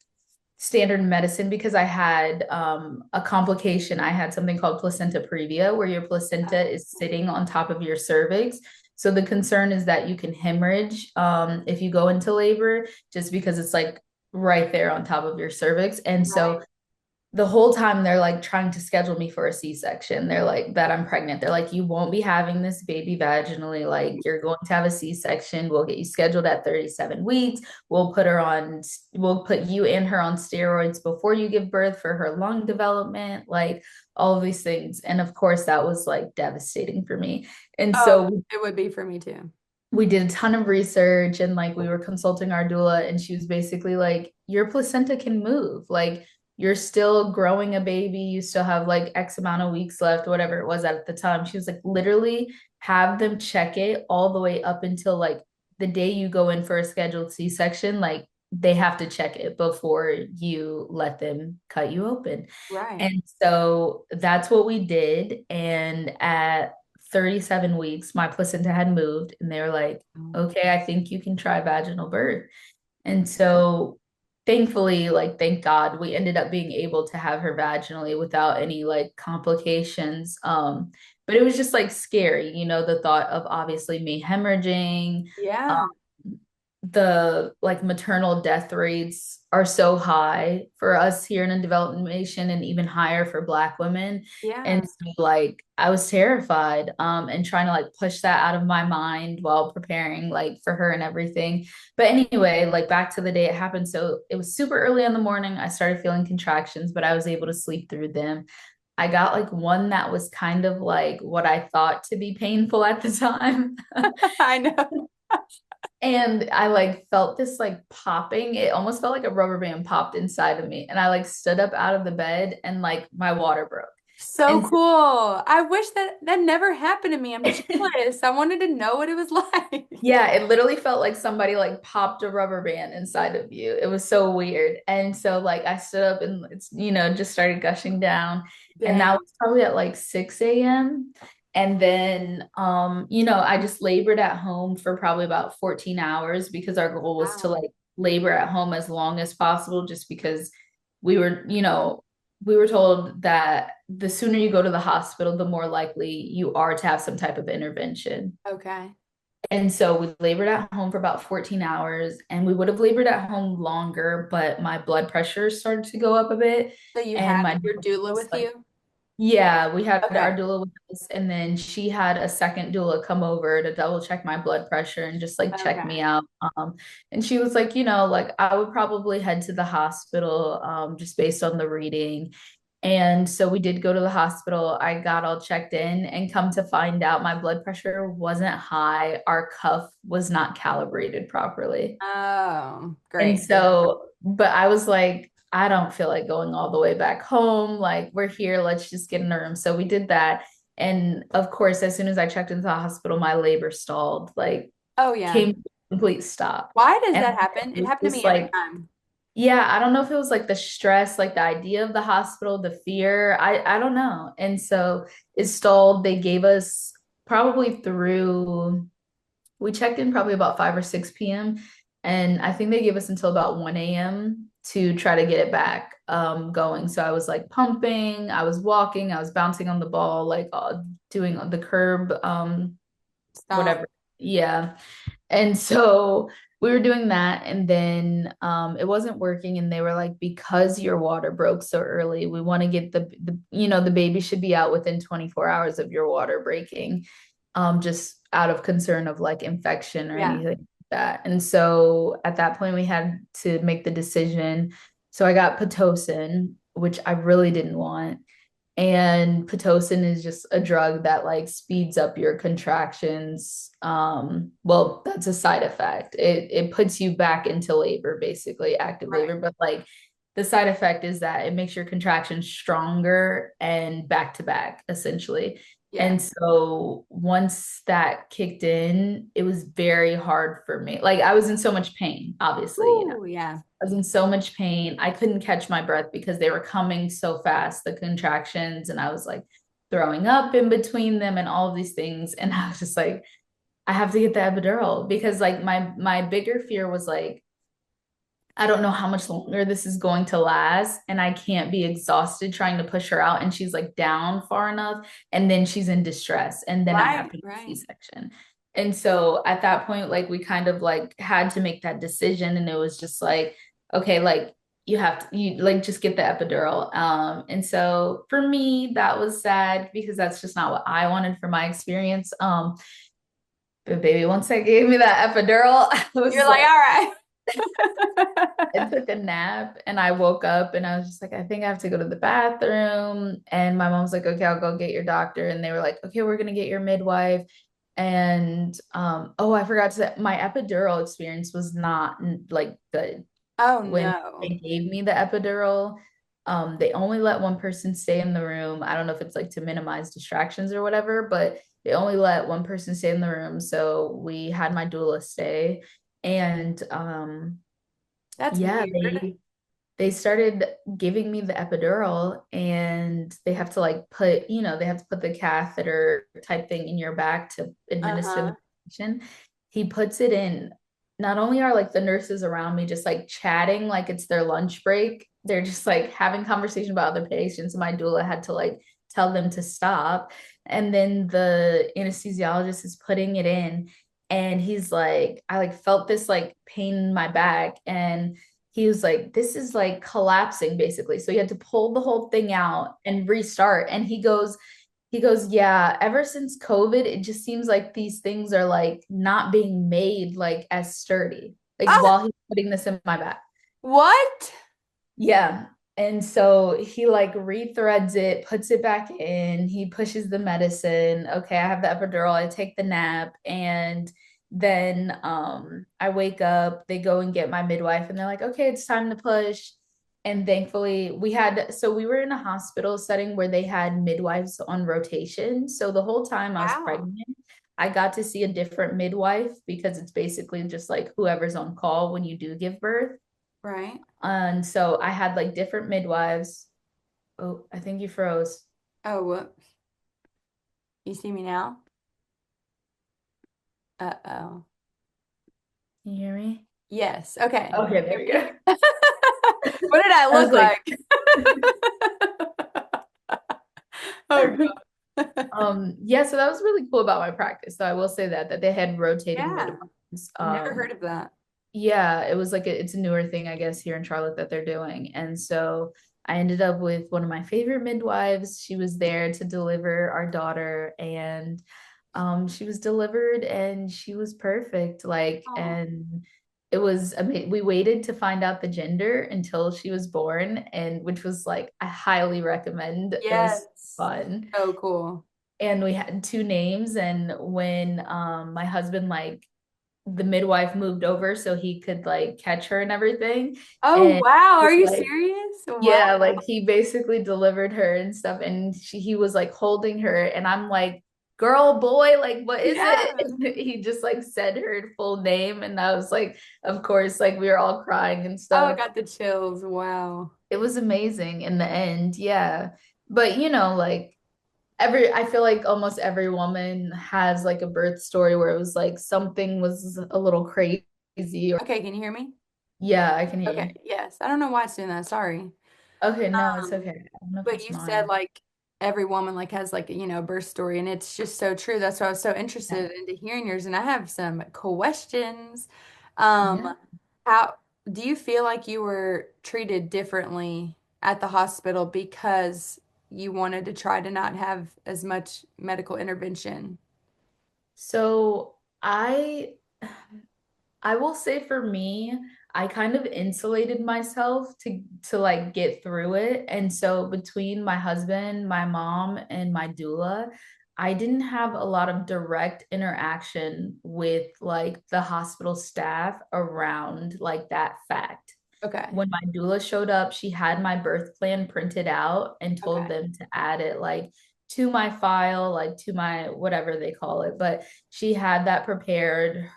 standard medicine because I had a complication. I had something called placenta previa, where your placenta is sitting on top of your cervix. So the concern is that you can hemorrhage if you go into labor, just because it's like right there on top of your cervix. And Right. so the whole time they're like trying to schedule me for a C-section. They're like that I'm pregnant. They're like, you won't be having this baby vaginally. Like you're going to have a C-section. We'll get you scheduled at 37 weeks. We'll put you and her on steroids before you give birth for her lung development, like all of these things. And of course, that was like devastating for me. And Oh, so it would be for me too. we did a ton of research, and like we were consulting our doula, and she was basically like, your placenta can move, like you're still growing a baby, you still have like X amount of weeks left, whatever it was at the time. She was like, literally have them check it all the way up until like the day you go in for a scheduled C-section. Like they have to check it before you let them cut you open. Right. And so that's what we did. And at 37 weeks, my placenta had moved, and they were like, okay, I think you can try vaginal birth. And so thankfully, like, thank God, we ended up being able to have her vaginally without any like complications. But it was just like scary, the thought of obviously me hemorrhaging, Yeah. um, the like maternal death rates are so high for us here in a developed nation and even higher for Black women. Yeah. And so like I was terrified and trying to like push that out of my mind while preparing like for her and everything. But anyway, like back to the day it happened. So it was super early in the morning. I started feeling contractions, but I was able to sleep through them. I got like one that was kind of like what I thought to be painful at the time. I know. And I like felt this like popping. It almost felt like a rubber band popped inside of me. And I like stood up out of the bed and like my water broke. So And cool. I wish that never happened to me. I'm jealous. I wanted to know what it was like. yeah, it literally felt like somebody like popped a rubber band inside of you. It was so weird. And so like I stood up and it's, just started gushing down. And Dang. that was probably at like 6 a.m. And then I just labored at home for probably about 14 hours because our goal was to Wow. like labor at home as long as possible, just because we were, we were told that the sooner you go to the hospital, the more likely you are to have some type of intervention. Okay. And so we labored at home for about 14 hours, and we would have labored at home longer, but my blood pressure started to go up a bit. So you And had my your doula was with like, you? yeah, we had our Okay. doula with us, and then she had a second doula come over to double check my blood pressure and just like check me Okay. out. And she was like, like I would probably head to the hospital, just based on the reading. And so we did go to the hospital. I got all checked in and come to find out my blood pressure wasn't high. Our cuff was not calibrated properly. Oh, And great. so, but I was like, I don't feel like going all the way back home. Like, we're here, let's just get in the room. So we did that. And of course, as soon as I checked into the hospital, my labor stalled, like, Oh yeah. came to a complete stop. Why does And that happen? it It was happened to just me every like, time. yeah, I don't know if it was like the stress, like the idea of the hospital, the fear. I don't know. And so it stalled. They gave us probably through, we checked in probably about 5 or 6 p.m. And I think they gave us until about 1 a.m. to try to get it back going. So I was like pumping, I was walking, I was bouncing on the ball, like doing the curb, Stop. whatever. Yeah. And so we were doing that, and then it wasn't working, and they were like, because your water broke so early, we want to get the baby should be out within 24 hours of your water breaking, just out of concern of like infection or Yeah. anything like that. And so at that point we had to make the decision. So I got Pitocin, which I really didn't want. And Pitocin is just a drug that like speeds up your contractions. Well, that's a side effect. It puts you back into labor, basically active Right. labor, but like the side effect is that it makes your contractions stronger and back to back, essentially. Yeah. And so once that kicked in, it was very hard for me. Like I was in so much pain, obviously, Oh, yeah. I was in so much pain. I couldn't catch my breath because they were coming so fast, the contractions, and I was like throwing up in between them and all of these things. And I was just like, I have to get the epidural because like my bigger fear was like, I don't know how much longer this is going to last, and I can't be exhausted trying to push her out, and she's like down far enough, and then she's in distress, and then I have Right. to do a Right. C-section. And so at that point, like we kind of like had to make that decision, and it was just like, okay, like you like just get the epidural. And so for me, that was sad because that's just not what I wanted for my experience. But baby, once they gave me that epidural, I was You're like, like, all right. I took a nap and I woke up and I was just like, I think I have to go to the bathroom. And my mom was like, okay, I'll go get your doctor. And they were like, okay, we're gonna get your midwife. And oh, I forgot to say my epidural experience was not like good. Oh When no. they gave me the epidural, they only let one person stay in the room. I don't know if it's like to minimize distractions or whatever, but they only let one person stay in the room. So we had my doula stay. And That's yeah, weird. they started giving me the epidural, and they have to like put, they have to put the catheter type thing in your back to administer the Uh-huh. medication. He puts it in. Not only are like the nurses around me just like chatting like it's their lunch break, they're just like having conversation about other patients. And my doula had to like tell them to stop. And then the anesthesiologist is putting it in, And he's like, I like felt this like pain in my back. And he was like, this is like collapsing basically. So he had to pull the whole thing out and restart. And he goes, yeah, ever since COVID, it just seems like these things are like not being made like as sturdy. Like Ah, while he's putting this in my back. what? Yeah. And so he like rethreads it, puts it back in, he pushes the medicine. Okay, I have the epidural, I take the nap, and then I wake up, they go and get my midwife, and they're like, okay, it's time to push. And thankfully we were in a hospital setting where they had midwives on rotation. So the whole time I was Wow. pregnant, I got to see a different midwife because it's basically just like whoever's on call when you do give birth. Right. And so I had like different midwives. Oh, I think you froze. Oh, what? You see me now? Uh-oh. Can you hear me? Yes. Okay. Okay, there we go. What did I I was look like, like? Oh, God. yeah, so that was really cool about my practice. So I will say that they had rotating Yeah. midwives. Never heard of that. Yeah, it was like it's a newer thing, I guess, here in Charlotte that they're doing. And so I ended up with one of my favorite midwives. She was there to deliver our daughter, and she was delivered and she was perfect. Like, Oh, and it was, I mean, we waited to find out the gender until she was born, and which was like, I highly recommend. It was yes. fun. So cool. And we had two names, and when my husband like the midwife moved over so he could like catch her and everything. Oh, And wow. Are was you like, serious? Wow. yeah, like he basically delivered her and stuff. And he was like holding her. And I'm like, girl, boy, like, what is Yeah. it? And he just like said her full name. And I was like, of course, like we were all crying and Oh, I stuff. got the chills. Wow. It was amazing in the end. Yeah. But like I feel like almost every woman has like a birth story where it was like something was a little crazy or Okay, can you hear me? yeah, I can hear you. Okay, yes. I don't know why it's doing that. Sorry. Okay, no, it's Um, okay. I don't know if but it's you said mine. like every woman like has like a birth story, and it's just so true. That's why I was so Yeah. interested into hearing yours, and I have some questions. Yeah. How do you feel like you were treated differently at the hospital because you wanted to try to not have as much medical intervention? So I will say for me, I kind of insulated myself to like get through it. And so between my husband, my mom, and my doula, I didn't have a lot of direct interaction with like the hospital staff around like that fact. Okay. When my doula showed up, she had my birth plan printed out and told Okay. them to add it like to my file, like to my whatever they call it. But she had that prepared.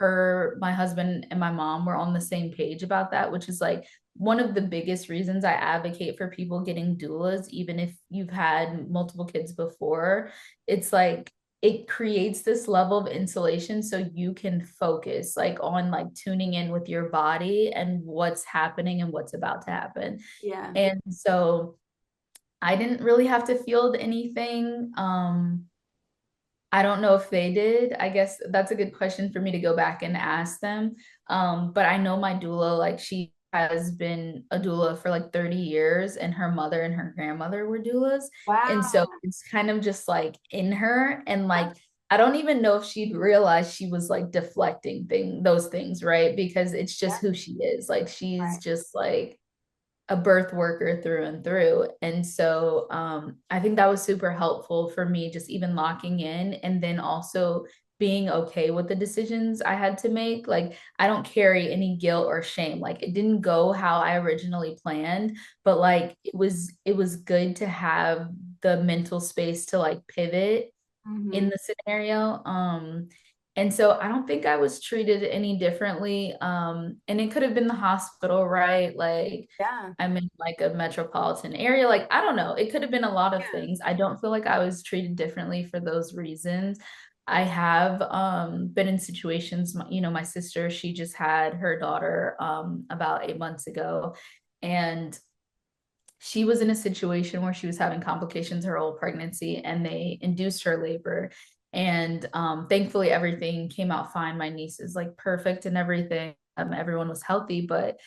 My husband, and my mom were on the same page about that, which is like one of the biggest reasons I advocate for people getting doulas, even if you've had multiple kids before. It's like it creates this level of insulation so you can focus like on like tuning in with your body and what's happening and what's about to happen. Yeah. And so I didn't really have to field anything. I don't know if they did. I guess that's a good question for me to go back and ask them. But I know my doula, like she has been a doula for like 30 years, and her mother and her grandmother were doulas. And so Wow. it's kind of just like in her. And like, I don't even know if she'd realized she was like deflecting those things, right? Because it's Yeah. just who she is. Like she's Right. just like a birth worker through and through. And so I think that was super helpful for me, just even locking in and then also being okay with the decisions I had to make. Like I don't carry any guilt or shame. Like it didn't go how I originally planned, but like it was good to have the mental space to like pivot in Mm-hmm. the scenario. And so I don't think I was treated any differently. And it could have been the hospital, right? Like Yeah. I'm in like a metropolitan area. Like, I don't know. It could have been a lot of Yeah. things. I don't feel like I was treated differently for those reasons. I have been in situations, my sister, she just had her daughter about 8 months ago. And she was in a situation where she was having complications her whole pregnancy, and they induced her labor. And thankfully everything came out fine. My niece is like perfect and everything. Everyone was healthy, but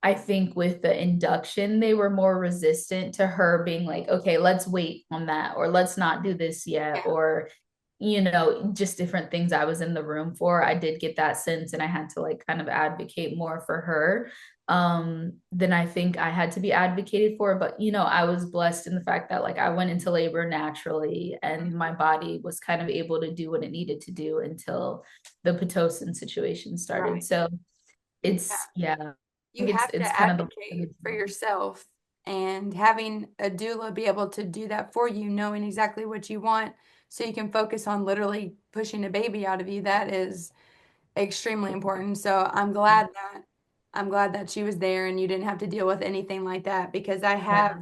I think with the induction, they were more resistant to her being like, okay, let's wait on that, or let's not do this yet, Yeah. or, just different things I was in the room for. I did get that sense, and I had to like kind of advocate more for her than I think I had to be advocated for. But, I was blessed in the fact that like I went into labor naturally and my body was kind of able to do what it needed to do until the Pitocin situation started. Right. So Yeah. yeah, You think it's have to it's kind of advocate for yourself, and having a doula be able to do that for you, knowing exactly what you want so you can focus on literally pushing a baby out of you. That is extremely important. So I'm glad that she was there and you didn't have to deal with anything like that, because yeah,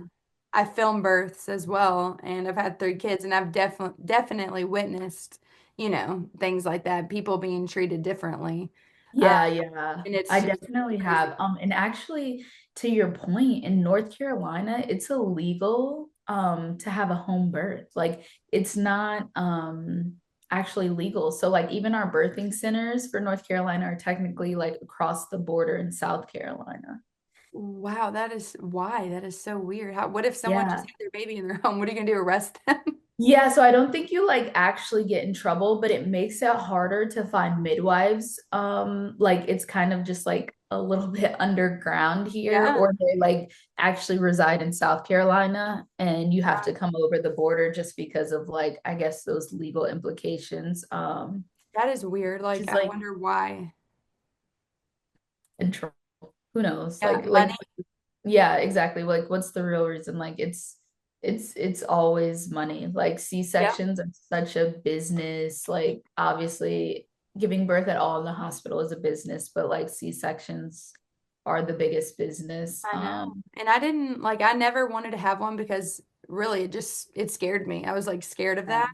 I film births as well, and I've had 3 kids, and I've definitely witnessed, things like that, people being treated differently. Uh, yeah. and it's I just definitely crazy. have. And actually, to your point, in North Carolina, it's illegal to have a home birth. Like it's not actually legal. So like even our birthing centers for North Carolina are technically like across the border in South Carolina. Wow, that is so weird. What if someone just Yeah. had their baby in their home? What are you gonna do? Arrest them? Yeah, so I don't think you like actually get in trouble, but it makes it harder to find midwives. Like it's kind of just like a little bit underground here, Yeah. or they like actually reside in South Carolina and you have to Wow. come over the border just because of like, I guess those legal implications. That is weird. Which Like, is I like wonder why. in trouble. Who knows? Yeah, Like money. yeah, exactly. Like what's the real reason? Like it's always money. Like Yeah, C-sections are such a business. Like obviously giving birth at all in the hospital is a business, but like C-sections are the biggest business. I know. And I never wanted to have one because really it scared me. I was like scared of Yeah,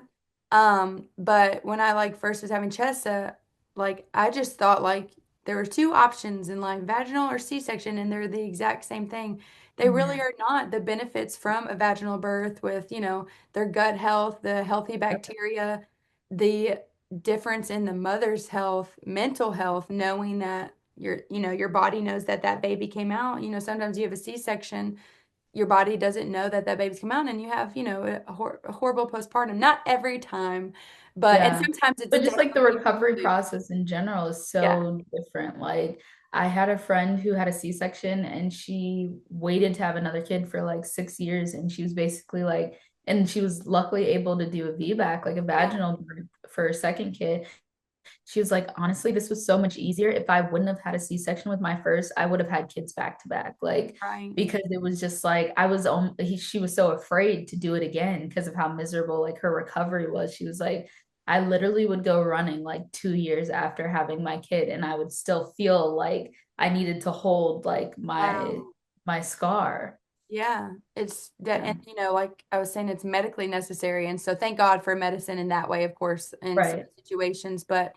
that. But when I like first was having Chessa, like I just thought like there were 2 options in like vaginal or C-section, and they're the exact same thing. They really yeah. are not. The benefits from a vaginal birth with, their gut health, the healthy Yep. bacteria, the difference in the mother's health, mental health, knowing that your body knows that that baby came out. Sometimes you have a C-section, your body doesn't know that that baby's come out, and you have, a horrible postpartum. Not every time, and Yeah. sometimes it's But just like the definitely recovery include. process in general is Yeah, so different. Like I had a friend who had a C-section and she waited to have another kid for like 6 years and she was basically like and she was luckily able to do a VBAC, like a yeah, vaginal birth for her second kid. She was like, honestly, this was so much easier. If I wouldn't have had a C-section with my first, I would have had kids back to back. Like, right. because it was just like I was on she was so afraid to do it again because of how miserable like her recovery was. She was like, I literally would go running like 2 years after having my kid, and I would still feel like I needed to hold like Wow. my scar. Yeah, it's that, Yeah. and like I was saying, it's medically necessary, and so thank God for medicine in that way, of course, in some Right. situations. But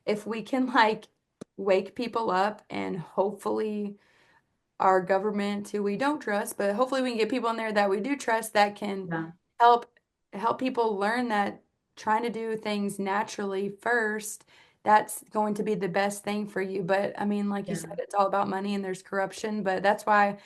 if we can like wake people up, and hopefully our government, who we don't trust, but hopefully we can get people in there that we do trust, that can Yeah. help help people learn that trying to do things naturally first, that's going to be the best thing for you. But I mean, like you said, Yeah. it's all about money and there's corruption, but that's why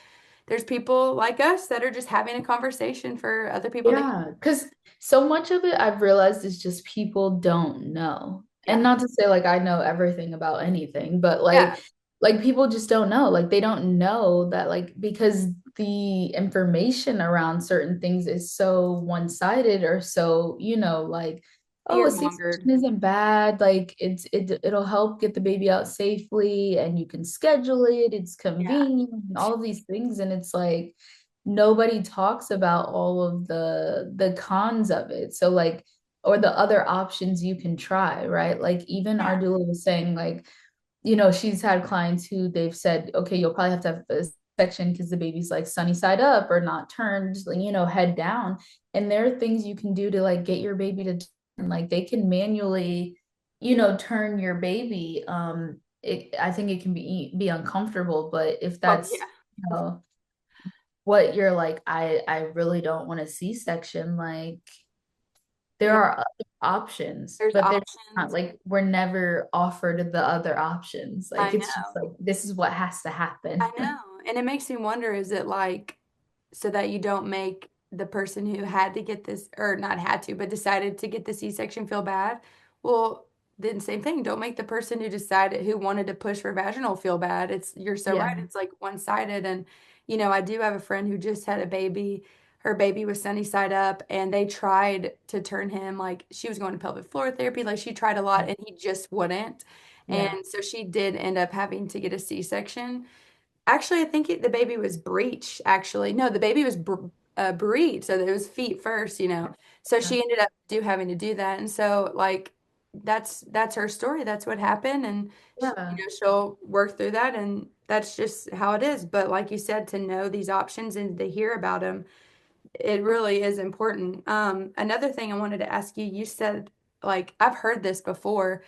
there's people like us that are just having a conversation for other people to. Yeah, because so much of it I've realized is just people don't know. And Yeah. not to say like I know everything about anything, but Yeah. like people just don't know. Like they don't know that like because the information around certain things is so one-sided or so, like, oh, Fear a C-section mongered. isn't bad. Like it'll help get the baby out safely and you can schedule it. It's Yeah. convenient and all of these things. And it's like nobody talks about all of the cons of it. So like, or the other options you can try, right? Like even our Yeah. doula was saying like, she's had clients who they've said, okay, you'll probably have to have a section because the baby's like sunny side up or not turned, like, head down. And there are things you can do to like get your baby to turn. Like they can manually, turn your baby. I think it can be uncomfortable, but if Oh, that's, yeah. what you're like, I really don't want a C-section, like there Yeah, are other options, there's but they're not options. like we're never offered the other options. I Like it's just know. like this is what has to I happen. know. And it makes me wonder, is it like so that you don't make the person who had to get this, or not had to, but decided to get the C-section feel bad? Well, then same thing. Don't make the person who decided, who wanted to push for vaginal feel bad. You're so right. Yeah, It's like one-sided. And, I do have a friend who just had a baby. Her baby was sunny side up, and they tried to turn him, like she was going to pelvic floor therapy. Like she tried a lot and he just wouldn't. yeah, And so she did end up having to get a C-section. Actually, I think the baby was breech. Actually, no, the baby was breech, so it was feet first. So yeah, she ended up having to do that, and so like that's her story. That's what happened, and yeah. she'll work through that, and that's just how it is. But like you said, to know these options and to hear about them, it really is important. Another thing I wanted to ask you, you said, like, I've heard this before,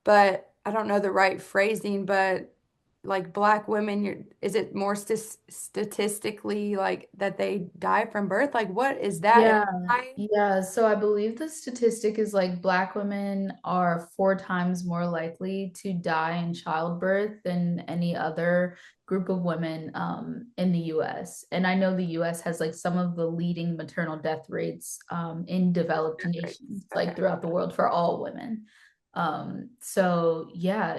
but I don't know the right phrasing, but like black women, is it more statistically like that they die from birth? Like, what is that? Yeah, yeah. So I believe the statistic is like Black women are 4 times more likely to die in childbirth than any other group of women in the US. And I know the US has like some of the leading maternal death rates in developed Death rates. nations, like Okay. throughout the world for all women. So yeah,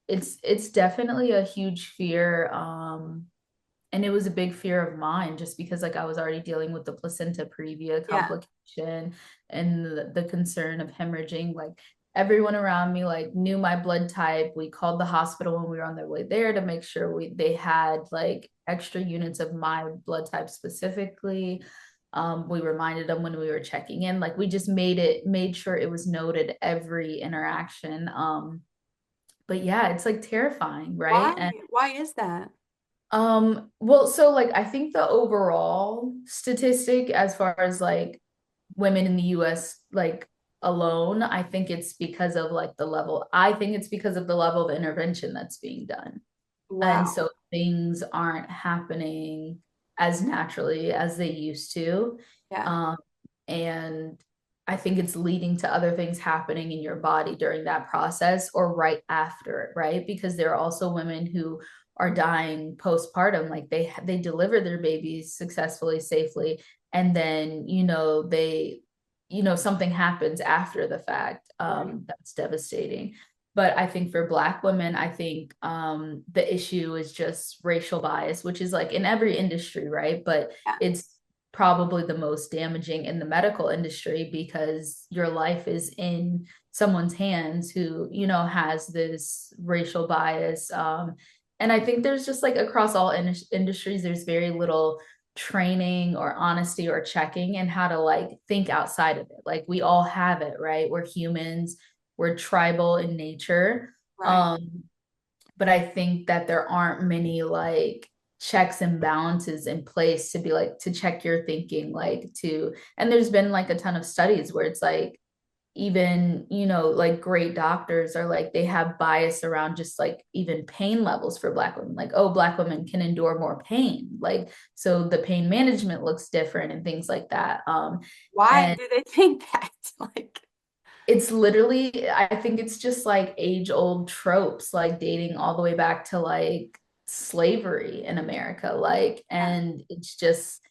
it's definitely a huge fear. And it was a big fear of mine just because like I was already dealing with the placenta previa Yeah. complication and the concern of hemorrhaging. Like everyone around me like knew my blood type. We called the hospital when we were on their way there to make sure they had like extra units of my blood type specifically. We reminded them when we were checking in, like we just made sure it was noted every interaction. But yeah, it's like terrifying, right? Why? Why is that? Well, so like I think the overall statistic as far as like women in the US like alone, I think it's because of like I think it's because of the level of intervention that's being done. And Wow. so things aren't happening as naturally as they used to. Yeah. Um, and I think it's leading to other things happening in your body during that process or right after it, right? Because there are also women who are dying postpartum, like they deliver their babies successfully, safely, and then something happens after the fact. Right. That's devastating. But I think for Black women, I think the issue is just racial bias, which is like in every industry, right? But Yeah. it's probably the most damaging in the medical industry because your life is in someone's hands who, has this racial bias. And I think there's just like across all industries, there's very little training or honesty or checking and how to like think outside of it. Like we all have it, right? We're humans, we're tribal in nature. Right. But I think that there aren't many like checks and balances in place to be like to check your thinking, and there's been like a ton of studies where it's like even like great doctors are like they have bias around just like even pain levels for Black women, like, oh, Black women can endure more pain, like so the pain management looks different and things like that. Why And do they think that? Like, it's literally, I think it's just like age old tropes, like dating all the way back to like slavery in America. Like, yeah. and it's just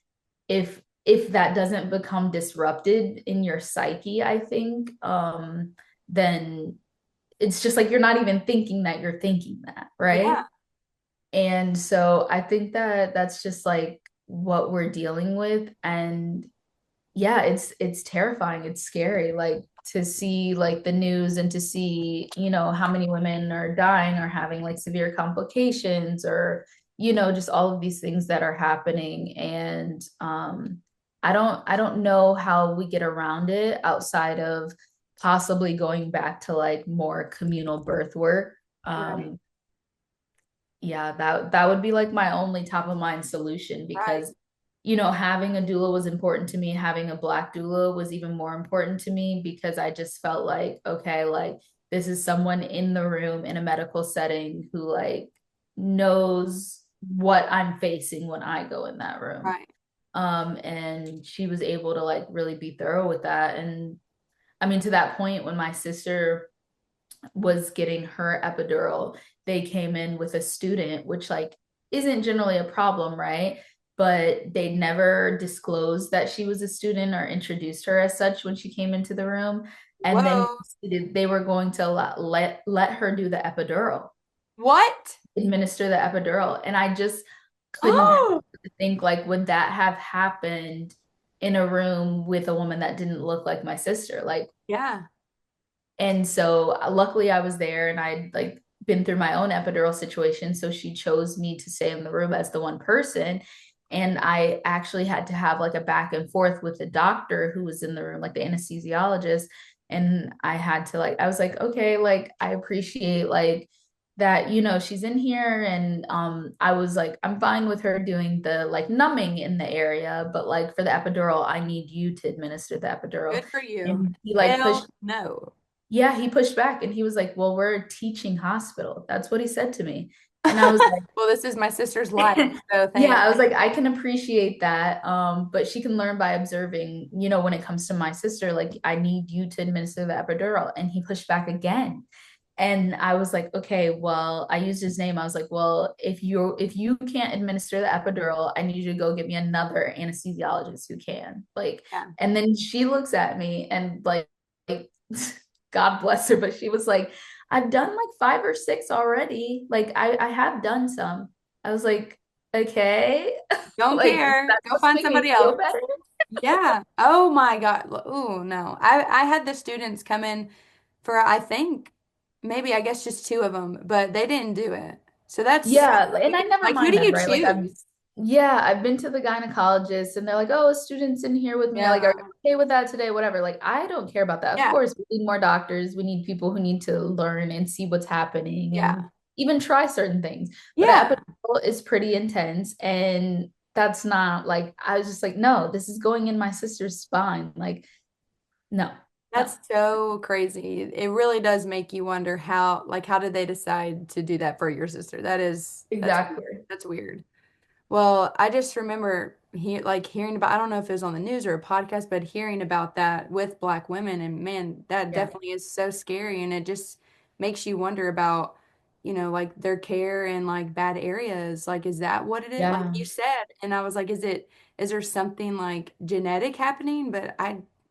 if that doesn't become disrupted in your psyche, I think, then it's just like you're not even thinking that you're thinking that, right? Yeah. And so I think that that's just like what we're dealing with. And yeah, it's terrifying. It's scary, like to see like the news and to see, how many women are dying or having like severe complications or, just all of these things that are happening. And I don't know how we get around it outside of possibly going back to like more communal birth work. Right. Um, yeah, that would be like my only top of mind solution Right. because having a doula was important to me. Having a Black doula was even more important to me because I just felt like, okay, like this is someone in the room in a medical setting who like knows what I'm facing when I go in that room. Right. And she was able to like really be thorough with that. And I mean, to that point, when my sister was getting her epidural, they came in with a student, which like isn't generally a problem, right? But they never disclosed that she was a student or introduced her as such when she came into the room. And then Whoa. they were going to let her do the epidural, What? administer the epidural. And I just couldn't Oh, think like, would that have happened in a room with a woman that didn't look like my sister? Like, yeah. and so luckily I was there and I'd like been through my own epidural situation. So she chose me to stay in the room as the one person. And I actually had to have like a back and forth with the doctor who was in the room, like the anesthesiologist. And I had to like, I was like, okay, like I appreciate like that, she's in here. And I was like, I'm fine with her doing the like numbing in the area, but like for the epidural, I need you to administer the epidural. Good for you. And he like pushed Hell no. yeah, he pushed back and he was like, "Well, we're a teaching hospital." That's what he said to me. And I was Well, this is my sister's life, like, so yeah, thanks. I was like, I can appreciate that. But she can learn by observing, when it comes to my sister, like I need you to administer the epidural. And he pushed back again. And I was like, okay, well, I used his name. I was like, well, if you can't administer the epidural, I need you to go get me another anesthesiologist who can. Like, Yeah. and then she looks at me and like God bless her, but she was like, I've done like 5 or 6 already. Like I have done some. I was like, okay. Don't Like, is care. that Go supposed to find make me somebody feel else. better? Yeah. Oh my God. Oh no. I had the students come in for I think maybe I guess just two of them, but they didn't do it. So that's Yeah, and I never like who mind do that, you right? Like choose? I've been to the gynecologist and they're like, oh, a student's in here with me. Like, are Yeah. you okay with that today? Whatever. Like, I don't care about that. Of Yeah. course, we need more doctors. We need people who need to learn and see what's happening and Yeah. even try certain things. But the Yeah. epidural is pretty intense. And that's not like, I was just like, no, this is going in my sister's spine. Like, no, no. That's so crazy. It really does make you wonder how did they decide to do that for your sister? Exactly. That's weird. Well, I just remember hearing about, I don't know if it was on the news or a podcast, but hearing about that with Black women, and man, that Yeah. definitely is so scary, and it just makes you wonder about, like their care in like bad areas. Like, is that what it is? Like Yeah. you said, and I was like, is there something like genetic happening? But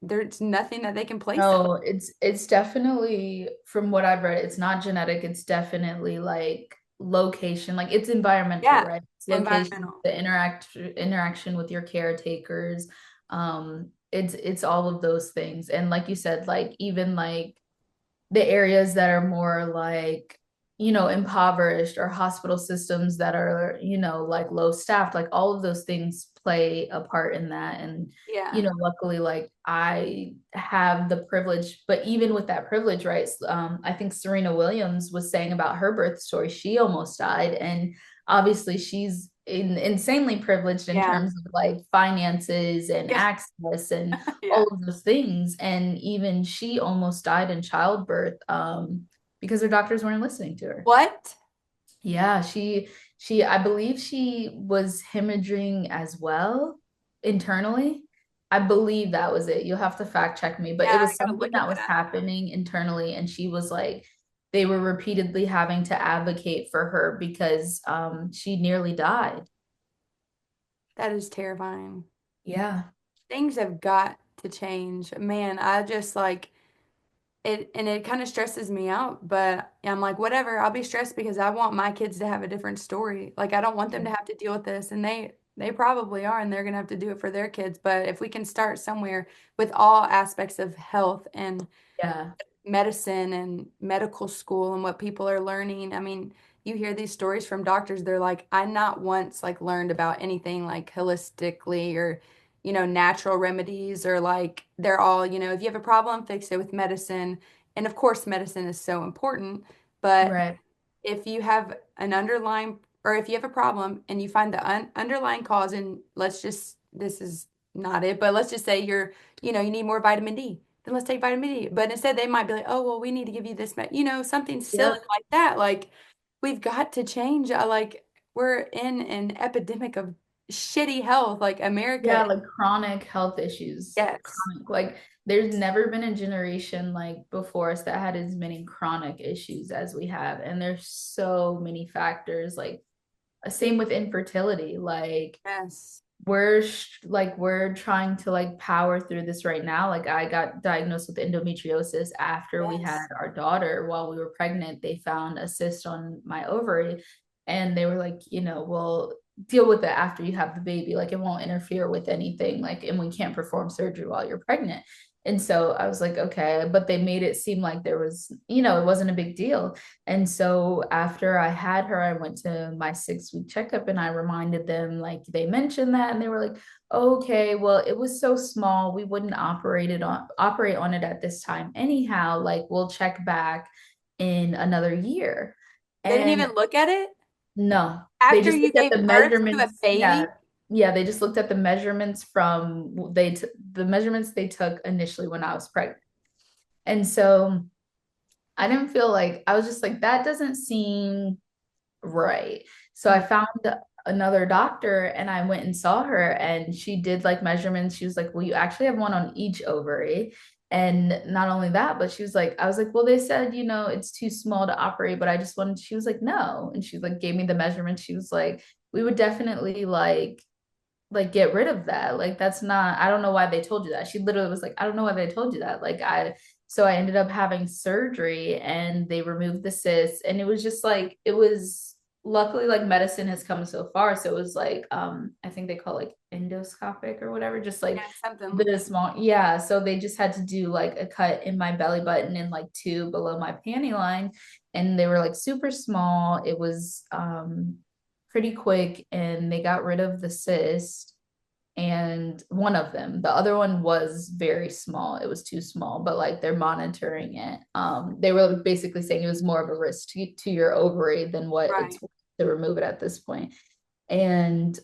there's nothing that they can place it. No, it's definitely from what I've read, it's not genetic, it's definitely like location, like it's environmental, Yeah, right? It's location, environmental. the interaction with your caretakers. It's all of those things. And like you said, like even like the areas that are more like, impoverished or hospital systems that are, like low staffed, like all of those things play a part in that. And, Yeah. luckily, like I have the privilege, but even with that privilege, right? I think Serena Williams was saying about her birth story, she almost died. And obviously she's insanely privileged in Yeah. terms of like finances and Yeah. access and Yeah. all of those things. And even she almost died in childbirth because her doctors weren't listening to her. What? Yeah, I believe she was hemorrhaging as well internally. I believe that was it. You'll have to fact check me, but Yeah, it I was gotta something look at that was that. happening internally, and she was like, they were repeatedly having to advocate for her because she nearly died. That is terrifying. Yeah, Things have got to change. Man, I just like it, and it kind of stresses me out, but I'm like, whatever, I'll be stressed because I want my kids to have a different story. Like I don't want them to have to deal with this, and they probably are, and they're gonna have to do it for their kids. But if we can start somewhere with all aspects of health and yeah, medicine and medical school and what people are learning. I mean, you hear these stories from doctors, they're like, I not once like learned about anything like holistically or, natural remedies or like they're all, if you have a problem, fix it with medicine. And of course, medicine is so important, but right. if you have an underlying or if you have a problem and you find the underlying cause and this is not it, but let's just say you need more vitamin D, then let's take vitamin D. But instead they might be like, oh, well, we need to give you this, something silly Yep. like that. Like we've got to change. Like we're in an epidemic of shitty health. Like America. Yeah, like chronic health issues. Yes. Chronic, like there's never been a generation like before us that had as many chronic issues as we have. And there's so many factors, like same with infertility. Like Yes. we're trying to like power through this right now. Like I got diagnosed with endometriosis after we had Yes. our daughter. While we were pregnant, they found a cyst on my ovary, and they were like, we'll deal with it after you have the baby. Like it won't interfere with anything. Like, and we can't perform surgery while you're pregnant. And so I was like, okay, but they made it seem like there was, it wasn't a big deal. And so after I had her, I went to my 6 week checkup and I reminded them, like they mentioned that, and they were like, okay, well, it was so small, we wouldn't operate on it at this time. Anyhow, like we'll check back in another year. They didn't And even look at it no, they after just you looked at gave the birth to a measurements. Yeah. baby. Yeah, they just looked at the measurements the measurements they took initially when I was pregnant. And so I didn't feel like I was just like, that doesn't seem right. So I found another doctor and I went and saw her and she did like measurements. She was like, well, you actually have one on each ovary. And not only that, but she was like, I was like, well, they said, it's too small to operate, but I just wanted, she was like, no. And she like gave me the measurements. She was like, we would definitely like get rid of that. Like that's not, I don't know why they told you that. She literally was like, I don't know why they told you that. So I ended up having surgery and they removed the cyst. And it was just like, it was luckily like medicine has come so far. So it was like, I think they call it like endoscopic or whatever, just like Yeah, something. the small, yeah. So they just had to do like a cut in my belly button and like two below my panty line. And they were like super small. It was pretty quick and they got rid of the cyst and one of them, the other one was very small, it was too small, but like they're monitoring it. They were basically saying it was more of a risk to your ovary than what it's Right. to remove it at this point. And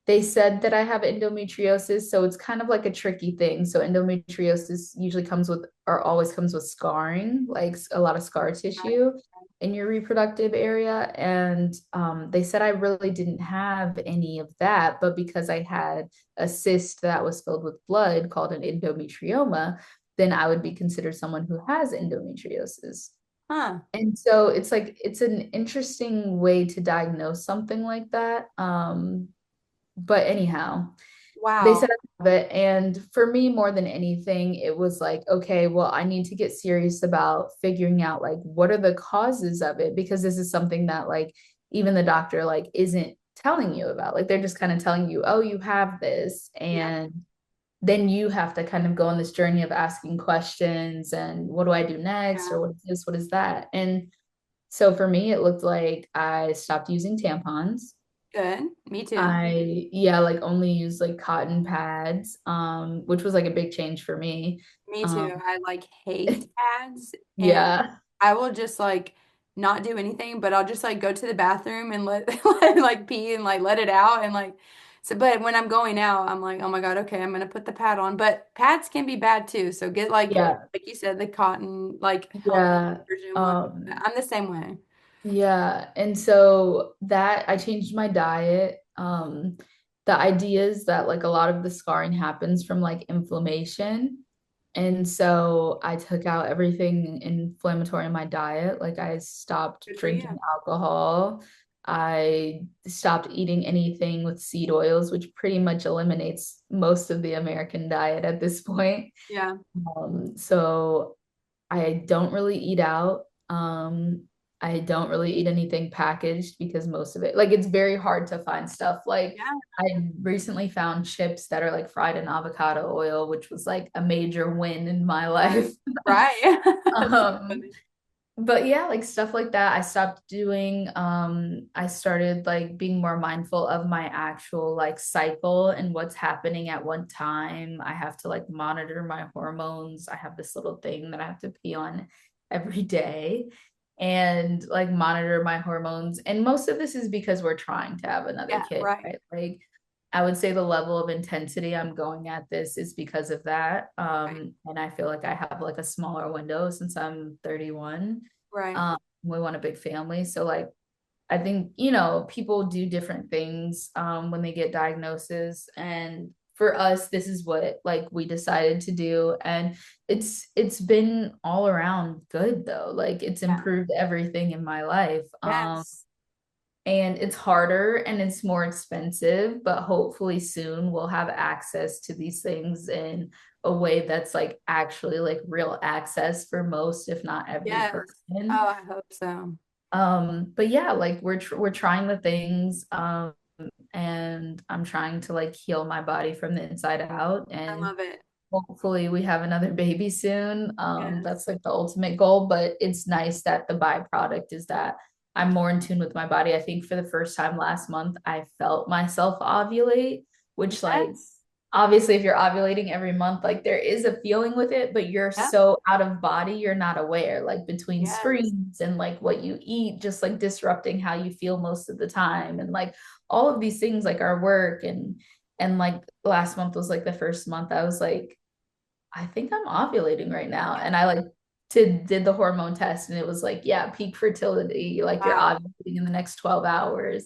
they said that I have endometriosis, so it's kind of like a tricky thing. So endometriosis usually comes with or always comes with scarring, like a lot of scar tissue in your reproductive area. And they said I really didn't have any of that, but because I had a cyst that was filled with blood called an endometrioma, then I would be considered someone who has endometriosis. Huh. And so it's like it's an interesting way to diagnose something like that. But anyhow, they Wow. said I have it. And for me, more than anything, it was like, okay, well, I need to get serious about figuring out like what are the causes of it, because this is something that like even the doctor like isn't telling you about. Like they're just kind of telling you, oh, you have this. Yeah. And then you have to kind of go on this journey of asking questions and what do I do next? Yeah. Or what is this? What is that? And so for me, it looked like I stopped using tampons. Good. Me too. Yeah, like only use like cotton pads, which was like a big change for me. Me too. Um, I like hate ads and yeah, I will just like not do anything, but I'll just like go to the bathroom and let like pee and like let it out and like so but when I'm going out, I'm like, oh my God, okay, I'm gonna put the pad on. But pads can be bad too. So get yeah, like you said, the cotton, like healthy yeah. version one. I'm the same way. Yeah, and so that I changed my diet. The idea is that like a lot of the scarring happens from like inflammation. And so I took out everything inflammatory in my diet. Like I stopped Good for drinking you. alcohol. I stopped eating anything with seed oils, which pretty much eliminates most of the American diet at this point. Yeah. So I don't really eat out. I don't really eat anything packaged because most of it, like, it's very hard to find stuff. Like, Yeah. I recently found chips that are like fried in avocado oil, which was like a major win in my life. Right. Right. That's so Um, funny. but yeah, like stuff like that I stopped doing. I started like being more mindful of my actual like cycle and what's happening at one time. I have to like monitor my hormones. I have this little thing that I have to pee on every day and like monitor my hormones. And most of this is because we're trying to have another Yeah, kid, right. right? Like I would say the level of intensity I'm going at this is because of that. Right. And I feel like I have like a smaller window since I'm 31. Right. We want a big family. So like I think, people do different things when they get diagnoses. And for us, this is what like we decided to do. And it's been all around good though. Like it's Yeah. improved everything in my life. Yes. And it's harder and it's more expensive, but hopefully soon we'll have access to these things in a way that's like actually like real access for most, if not every Yes. person. Oh, I hope so. But yeah, like we're trying the things, and I'm trying to like heal my body from the inside out, I and love it. hopefully we have another baby soon. Yes. That's like the ultimate goal, but it's nice that the byproduct is that I'm more in tune with my body. I think for the first time last month, I felt myself ovulate, which like Yes. obviously if you're ovulating every month, like there is a feeling with it, but you're Yep. so out of body, you're not aware, like between Yes. screens and like what you eat, just like disrupting how you feel most of the time. And like all of these things, like our work and like last month was like the first month I was like, I think I'm ovulating right now. Yeah. And I like did the hormone test and it was like, yeah, peak fertility, like you're Wow. ovulating in the next 12 hours.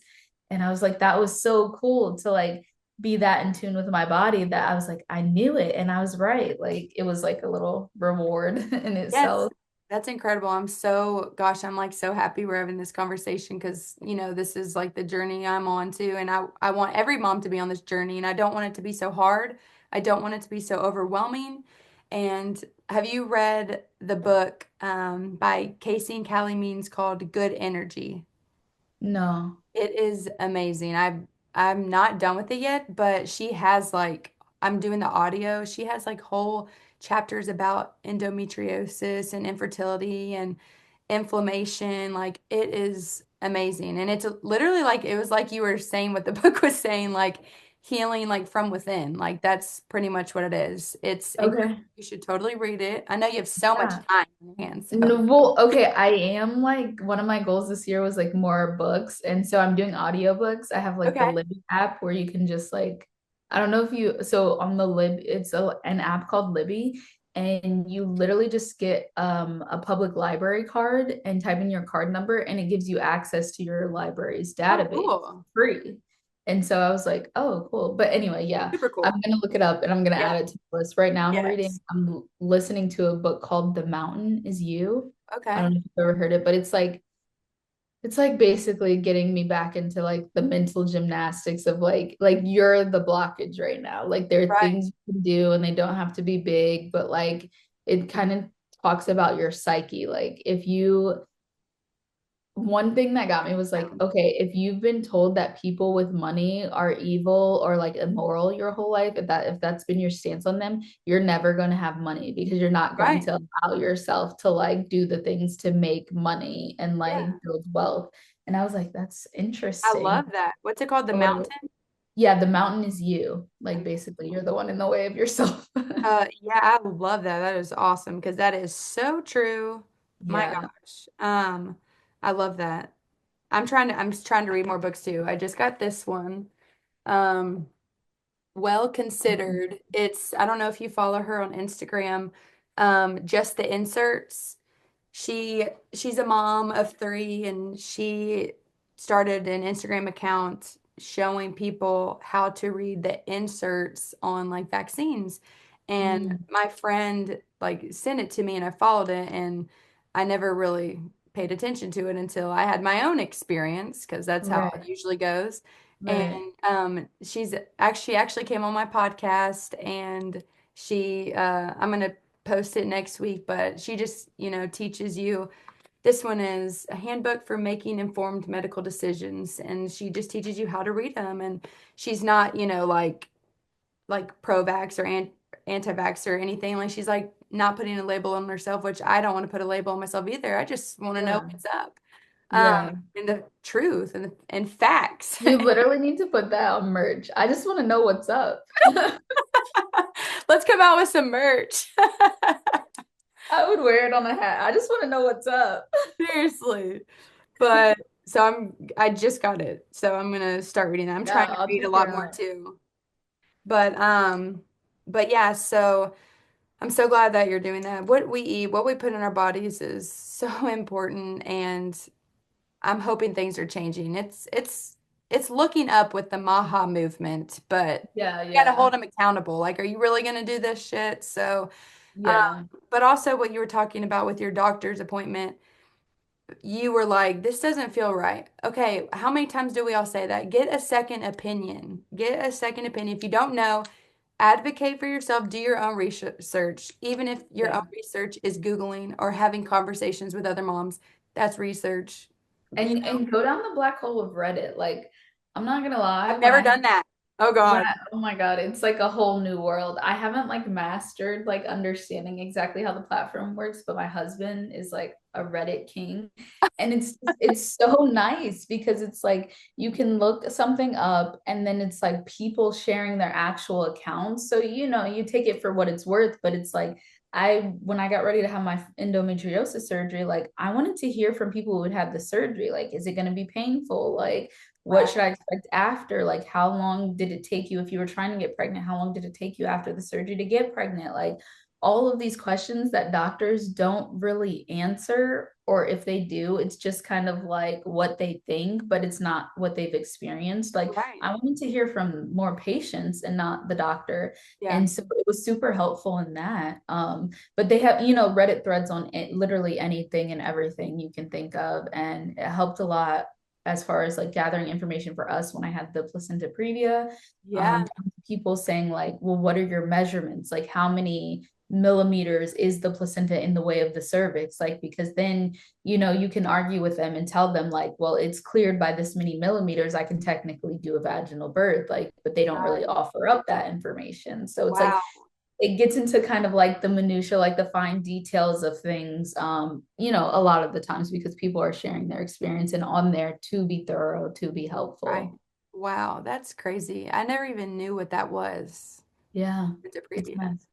And I was like, that was so cool to like be that in tune with my body that I was like, I knew it and I was right. Like it was like a little reward in Yes. itself. That's incredible. I'm like so happy we're having this conversation because, this is like the journey I'm on too. And I want every mom to be on this journey and I don't want it to be so hard. I don't want it to be so overwhelming. And have you read the book by Casey and Callie Means called Good Energy? No. It is amazing. I'm not done with it yet, but she has like I'm doing the audio. She has like whole chapters about endometriosis and infertility and inflammation. Like it is amazing. And it's literally like it was like you were saying what the book was saying, like healing like from within. Like that's pretty much what it is. It's incredible. Okay. You should totally read it. I know you have so much Yeah. time on your hands, so No, well, okay, I am like one of my goals this year was like more books. And so I'm doing audiobooks. I have like the okay. Libby app where you can just like, I don't know if you, so on the Lib, it's an app called Libby, and you literally just get a public library card and type in your card number, and it gives you access to your library's Oh, database cool. free. And so I was like, oh, cool. But anyway, yeah, Super I'm cool. gonna look it up and I'm gonna Yeah. add it to the list. Right now Yes. I'm listening to a book called The Mountain Is You. I Okay. don't know if you've ever heard it, but it's like basically getting me back into like the mental gymnastics of like you're the blockage right now. Like there are Right. things you can do and they don't have to be big, but like it kind of talks about your psyche. Like if you one thing that got me was like, okay, if you've been told that people with money are evil or like immoral your whole life, if that's been your stance on them, you're never going to have money because you're not going Right. to allow yourself to like do the things to make money and like Yeah. build wealth. And I was like, that's I interesting. love that. What's it called? The Totally. mountain? Yeah, the mountain is you. Like basically you're the one in the way of yourself. Yeah, I love that. That is awesome because that is so true. My Yeah. gosh. I love that. I'm just trying to read more books too. I just got this one. Um, Well Considered. I don't know if you follow her on Instagram. Just the inserts. She's a mom of three and she started an Instagram account showing people how to read the inserts on like vaccines. And Mm, my friend like sent it to me and I followed it and I never really paid attention to it until I had my own experience because that's how right. it usually goes. And Right. she actually came on my podcast and I'm gonna post it next week, but she just, teaches you. This one is a handbook for making informed medical decisions, and she just teaches you how to read them. And she's not, like pro-vax or anti-vax or anything. Like she's like not putting a label on herself, which I don't want to put a label on myself either. I just want to know Yeah. what's up. Yeah. And the truth and facts. You literally need to put that on merch. I just want to know what's up. Let's come out with some merch. I would wear it on a hat. I just want to know what's up. Seriously. But so I just got it. So I'm gonna start reading that. I'm Yeah, trying to I'll read a check it lot more out. too. But yeah, so I'm so glad that you're doing that. What we eat, what we put in our bodies is so important and I'm hoping things are changing. It's looking up with the Maha movement, but Yeah, you got to yeah, hold them accountable. Like, are you really going to do this shit? So, um, yeah. but also what you were talking about with your doctor's appointment, you were like, this doesn't feel right. Okay, how many times do we all say that? Get a second opinion. Get a second opinion. If you don't know, advocate for yourself, do your own research. Even if your own Yeah. research is Googling or having conversations with other moms, that's research. You And go down the black hole of Reddit. Like, I'm not gonna lie, I've when never I done that. Oh when God. I, oh my God, it's like a whole new world. I haven't like mastered like understanding exactly how the platform works, but my husband is like a Reddit king. And it's so nice because it's like you can look something up and then it's like people sharing their actual accounts. So you take it for what it's worth, but it's like when I got ready to have my endometriosis surgery, like I wanted to hear from people who would have the surgery. Like, is it going to be painful? Like, what Right. should I expect after? Like, how long did it take you if you were trying to get pregnant? How long did it take you after the surgery to get pregnant? Like, all of these questions that doctors don't really answer, or if they do, it's just kind of like what they think, but it's not what they've experienced. Like, Right. I wanted to hear from more patients and not the doctor. Yeah. And so it was super helpful in that. But they have, Reddit threads on literally anything and everything you can think of. And it helped a lot as far as like gathering information for us when I had the placenta previa. Yeah. People saying like, well, what are your measurements? Like, how many millimeters is the placenta in the way of the cervix? Like, because then, you can argue with them and tell them like, well, it's cleared by this many millimeters. I can technically do a vaginal birth, like, but they don't really Right. offer up that information. So it's like, Wow. it gets into kind of like the minutia, like the fine details of things, a lot of the times because people are sharing their experience and on there to be thorough, to be Right. helpful. Wow. That's crazy. I never even knew what that was. Yeah, The it's preview. nice.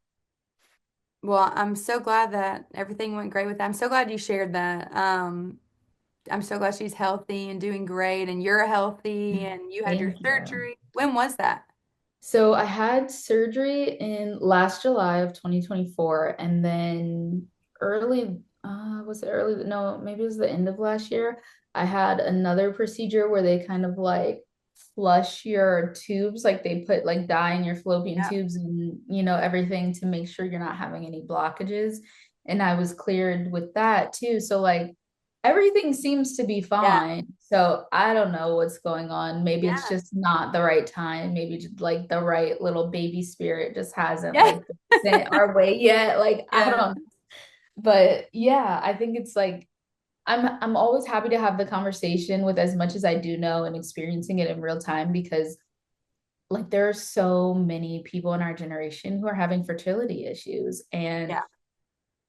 Well, I'm so glad that everything went great with that. I'm so glad you shared that. I'm so glad she's healthy and doing great, and you're healthy, and you had your Thank you. surgery. When was that? So I had surgery in last July of 2024, and then was it early? No, maybe it was the end of last year. I had another procedure where they kind of like flush your tubes, like they put like dye in your fallopian Yeah. tubes and everything to make sure you're not having any blockages. And I was cleared with that too. So like everything seems to be Yeah. fine. So I don't know what's going on. Maybe it's Yeah. just not the right time. Maybe just like the right little baby spirit just hasn't Yeah. like sent our way yet. Like I don't Yeah. know. But yeah, I think it's like I'm always happy to have the conversation with as much as I do know and experiencing it in real time because like there are so many people in our generation who are having fertility issues and Yeah.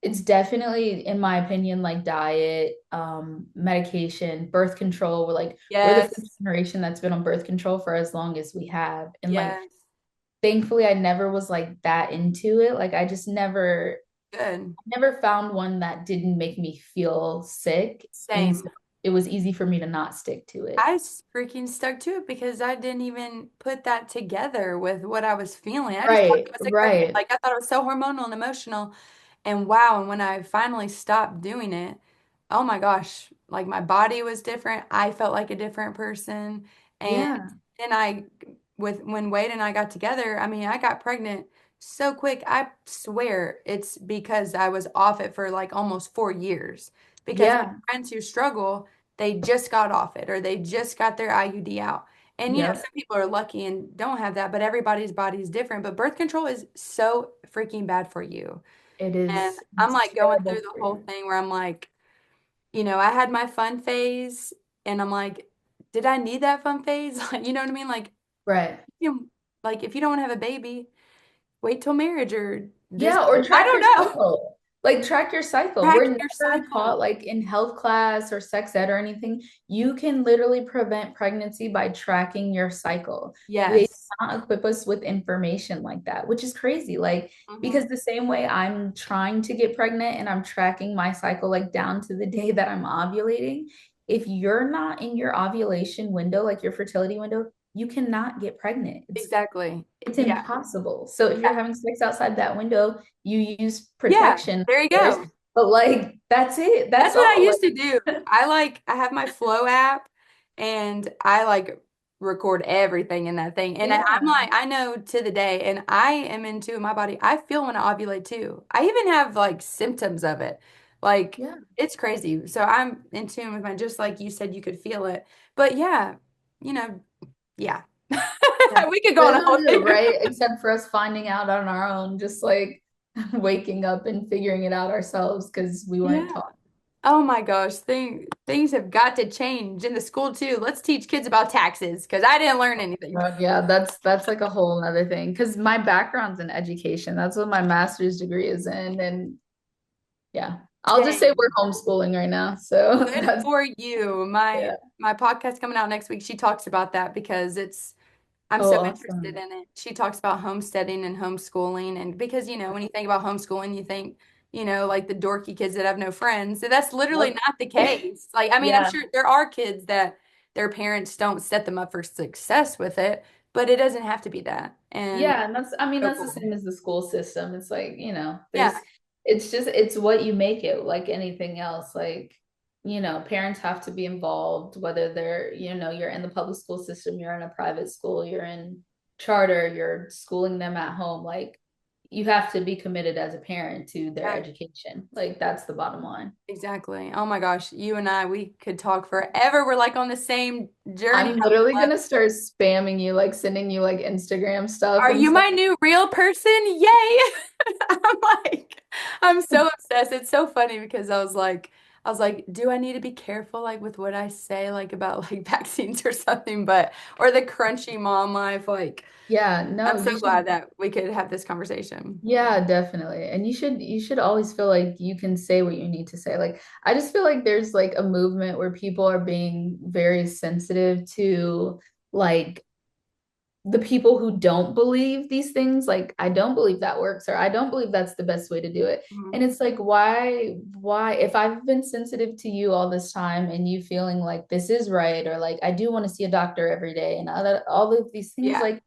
it's definitely in my opinion like diet, medication, birth control. We're the Yes. first generation that's been on birth control for as long as we have, and like Yes. thankfully I never was like that into it. Like I just Good. never found one that didn't make me feel sick, and Same. so it was easy for me to not stick to it. Freaking stuck to it because I didn't even put that together with what I was feeling. I just thought Right, it was a crazy, right. like I thought it was so hormonal and emotional. And wow, and when I finally stopped doing it, oh my gosh, like my body was different. I felt like a different person. And Yeah, then when Wade and I got together, I mean, I got pregnant so quick. I swear it's because I was off it for like almost 4 years. Because my yeah, friends who struggle, they just got off it or they just got their IUD out. And yep. some people are lucky and don't have that, but everybody's body is different. But birth control is so freaking bad for you. It And is. I'm It's like going through terrible the for whole you. thing where I'm like, I had my fun phase and I'm like, did I need that fun phase? Like, you know what I mean? Right. Like if you don't want to have a baby, wait till marriage or this. Yeah, or I track don't your know. cycle. Like track your cycle. Track We're your never taught cycle. like in health class or sex ed or anything. You can literally prevent pregnancy by tracking your cycle. They do Yes. not equip us with information like that, which is crazy. Like, Hmm. because the same way I'm trying to get pregnant and I'm tracking my cycle like down to the day that I'm ovulating, if you're not in your ovulation window, like your fertility window, you cannot get pregnant. Exactly. It's Yeah. impossible. So if you're Yeah. having sex outside that window, you use Yeah. protection, There you of course, go. but like That's it. That's That's what I all. used to do. I have my Flow app and I like record everything in that thing. And I'm Yeah. like, I know to the day, and I am into my body. I feel when I ovulate too. I even have like symptoms of it. Like Yeah. it's crazy. So I'm in tune with my, just like you said, you could feel it. But yeah, you know, yeah. Yeah. We could go on Good a on whole you, thing. right? Except for us finding out on our own, just like waking up and figuring it out ourselves because we weren't Yeah. taught. Oh my gosh, things have got to change in the school too. Let's teach kids about taxes because I didn't learn anything. Yeah, that's like a whole other thing. Because my background's in education. That's what my master's degree is in. And yeah, I'll just say we're Dang. homeschooling right now. So Good that's for you. My yeah. my podcast coming out next week, she talks about that because I'm Oh, so interested awesome. in it. She talks about homesteading and homeschooling, and because when you think about homeschooling, you think, like the dorky kids that have no friends. So that's literally Yep. not the case. Like, I mean, I'm Yeah. sure there are kids that their parents don't set them up for success with it, but it doesn't have to be that. And Yeah, and I mean, so that's the cool. same as the school system. It's like, Yeah. it's what you make it, like anything else. Like, parents have to be involved, whether you're in the public school system, you're in a private school, you're in charter, you're schooling them at home. Like, you have to be committed as a parent to their Yeah. education. Like, that's the bottom line. Exactly. Oh my gosh, you and I, we could talk forever. We're like on the same journey. I'm I literally love gonna start spamming you, like sending you like Instagram stuff Are and you stuff. my new real person? Yay! I'm like, I'm so obsessed. It's so funny because I was like, do I need to be careful like with what I say, like about like vaccines or something? Or the crunchy mom life. Like, Yeah, no, I'm you so should. glad that we could have this conversation. Yeah, definitely. And you should always feel like you can say what you need to say. Like I just feel like there's like a movement where people are being very sensitive to like the people who don't believe these things. Like I don't believe that works or I don't believe that's the best way to do it. Mhm. And it's like why if I've been sensitive to you all this time and you feeling like this is right or like I do want to see a doctor every day and all of these things Yeah. like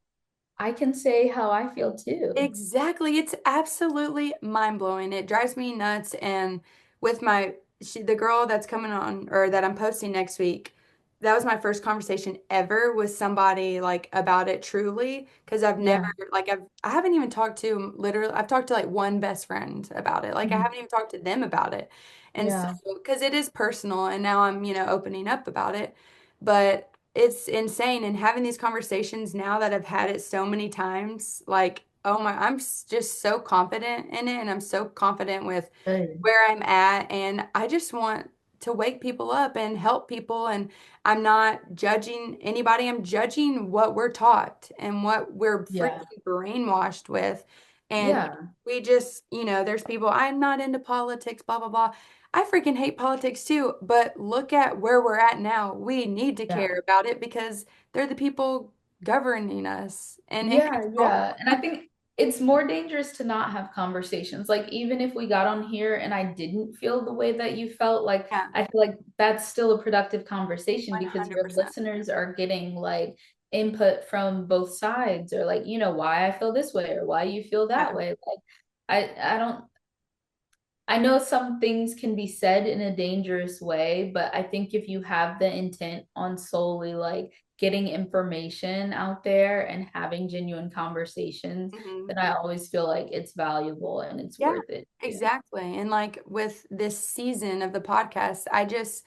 I can say how I feel too. Exactly. It's absolutely mind-blowing. It drives me nuts. And with the girl that's coming on or that I'm posting next week, that was my first conversation ever with somebody like about it truly. Because I've never Yeah. like I haven't even talked to literally I've talked to like one best friend about it. Like I Mhm. haven't even talked to them about it. And so Yeah. because it is personal and now I'm, opening up about it. But it's insane. And having these conversations now that I've had it so many times, like, oh my, just so confident in it. And I'm so confident with Good. where I'm at. And I just want to wake people up and help people. And I'm not judging anybody. I'm judging what we're taught and what we're Yeah. freaking brainwashed with. And Yeah. we just, there's people, I'm not into politics, blah, blah, blah. I freaking hate politics too, but look at where we're at now. We need to Yeah. care about it because they're the people governing us and in Yeah. control. Yeah. And I think it's more dangerous to not have conversations. Like, even if we got on here and I didn't feel the way that you felt, like, Yeah, I feel like that's still a productive conversation because your 100%. listeners are getting like input from both sides or like, why I feel this way or why you feel that Yeah. way. Like, I don't, I know some things can be said in a dangerous way, but I think if you have the intent on solely like getting information out there and having genuine conversations, Mhm. then I always feel like it's valuable and it's Yeah, worth it too. exactly. And like with this season of the podcast, I just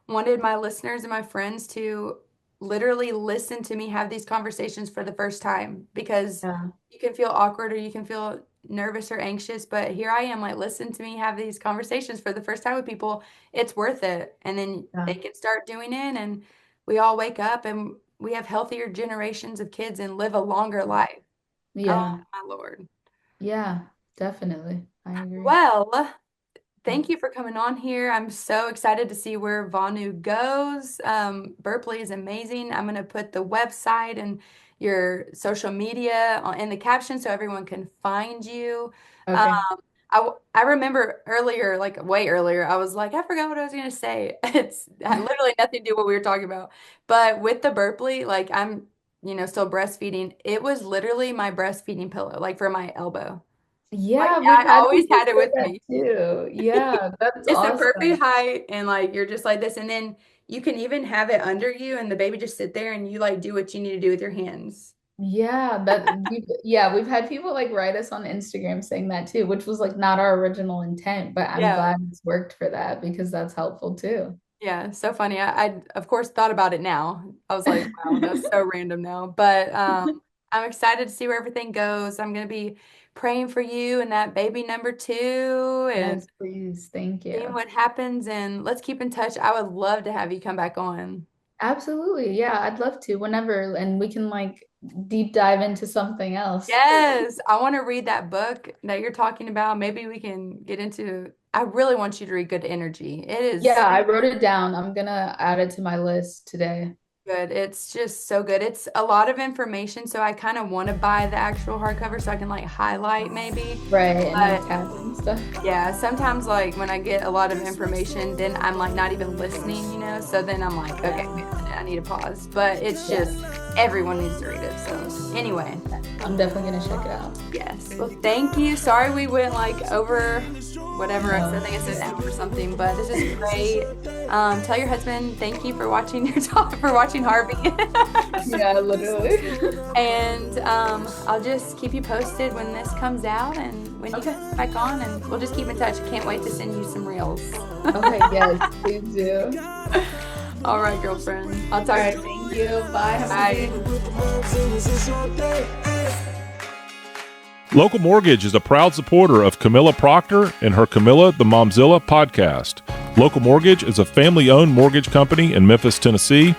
wanted my listeners and my friends to literally listen to me have these conversations for the first time because Yeah, you can feel awkward or you can feel nervous or anxious, but here I am, like, listen to me have these conversations for the first time with people. It's worth it. And then yeah, they can start doing it, and we all wake up and we have healthier generations of kids and live a longer life. Oh, yeah, my Lord. yeah, definitely. I agree. Well, thank you for coming on here. I'm so excited to see where Vonu goes. Burplee is amazing. I'm going to put the website and your social media in the caption so everyone can find you. Um, Okay. I remember earlier, like way earlier, I was like, I forgot what I was going to say. It's literally nothing to do with what we were talking about. But with the Burplee, like I'm, still breastfeeding. It was literally my breastfeeding pillow, like for my elbow. Yeah, we've I had always people had it say with that me. too. Yeah, that's It's the awesome. perfect height, and like you're just like this, and then you can even have it under you, and the baby just sit there, and you like do what you need to do with your hands. We've had people like write us on Instagram saying that too, which was like not our original intent, but I'm Yeah. glad it's worked for that because that's helpful too. Yeah, so funny. I of course thought about it now. I was like, wow, that's so random now. But I'm excited to see where everything goes. I'm gonna be praying for you and that baby number two and Yes, please. Thank seeing you. what happens, and let's keep in touch. I would love to have you come back on. Absolutely. Yeah, I'd love to whenever, and we can like deep dive into something else. Yes, I want to read that book that you're talking about. Maybe we can get into, I really want you to read Good Energy. It Yeah, is I wrote it down. I'm gonna add it to my list today. good. It's just so good. It's a lot of information, so I kind of want to buy the actual hardcover so I can like highlight maybe. Right, and like But tabs and stuff. yeah, sometimes like when I get a lot of information, then I'm like not even listening, you know? So then I'm like, okay, wait a minute, I need to pause. But it's just everyone needs to read it. So anyway, I'm definitely gonna check it out. yes. Well, thank you. Sorry we went like over whatever. I think I said an hour or something, but this is great. Tell your husband thank you for watching your talk for watching Harvey. Yeah, literally. And I'll just keep you posted when this comes out and when you come back on, and we'll just keep in touch. Can't wait to send you some reels. Okay, yes, please do. All right, girlfriend. I'll All talk right, to you. thank you. Bye. Have a good day. Bye. With the moms and it's your day. Local Mortgage is a proud supporter of Camilla Proctor and her Camilla the Momzilla podcast. Local Mortgage is a family-owned mortgage company in Memphis, Tennessee.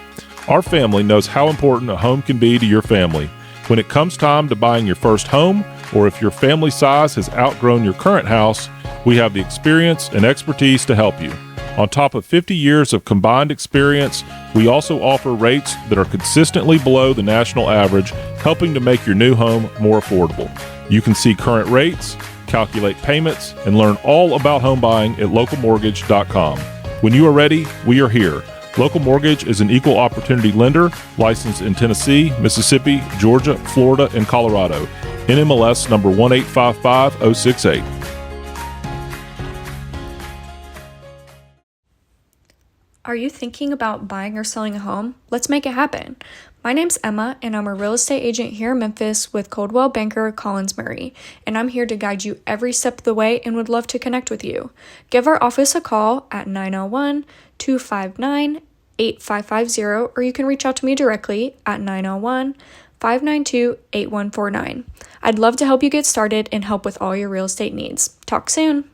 Our family knows how important a home can be to your family. When it comes time to buying your first home, or if your family size has outgrown your current house, we have the experience and expertise to help you. On top of 50 years of combined experience, we also offer rates that are consistently below the national average, helping to make your new home more affordable. You can see current rates, calculate payments, and learn all about home buying at localmortgage.com. When you are ready, we are here. Local Mortgage is an equal opportunity lender licensed in Tennessee, Mississippi, Georgia, Florida, and Colorado. NMLS number 1855068. Are you thinking about buying or selling a home? Let's make it happen. My name's Emma, and I'm a real estate agent here in Memphis with Coldwell Banker Collins Murray, and I'm here to guide you every step of the way and would love to connect with you. Give our office a call at 901-259-8550, or you can reach out to me directly at 901-592-8149. I'd love to help you get started and help with all your real estate needs. Talk soon.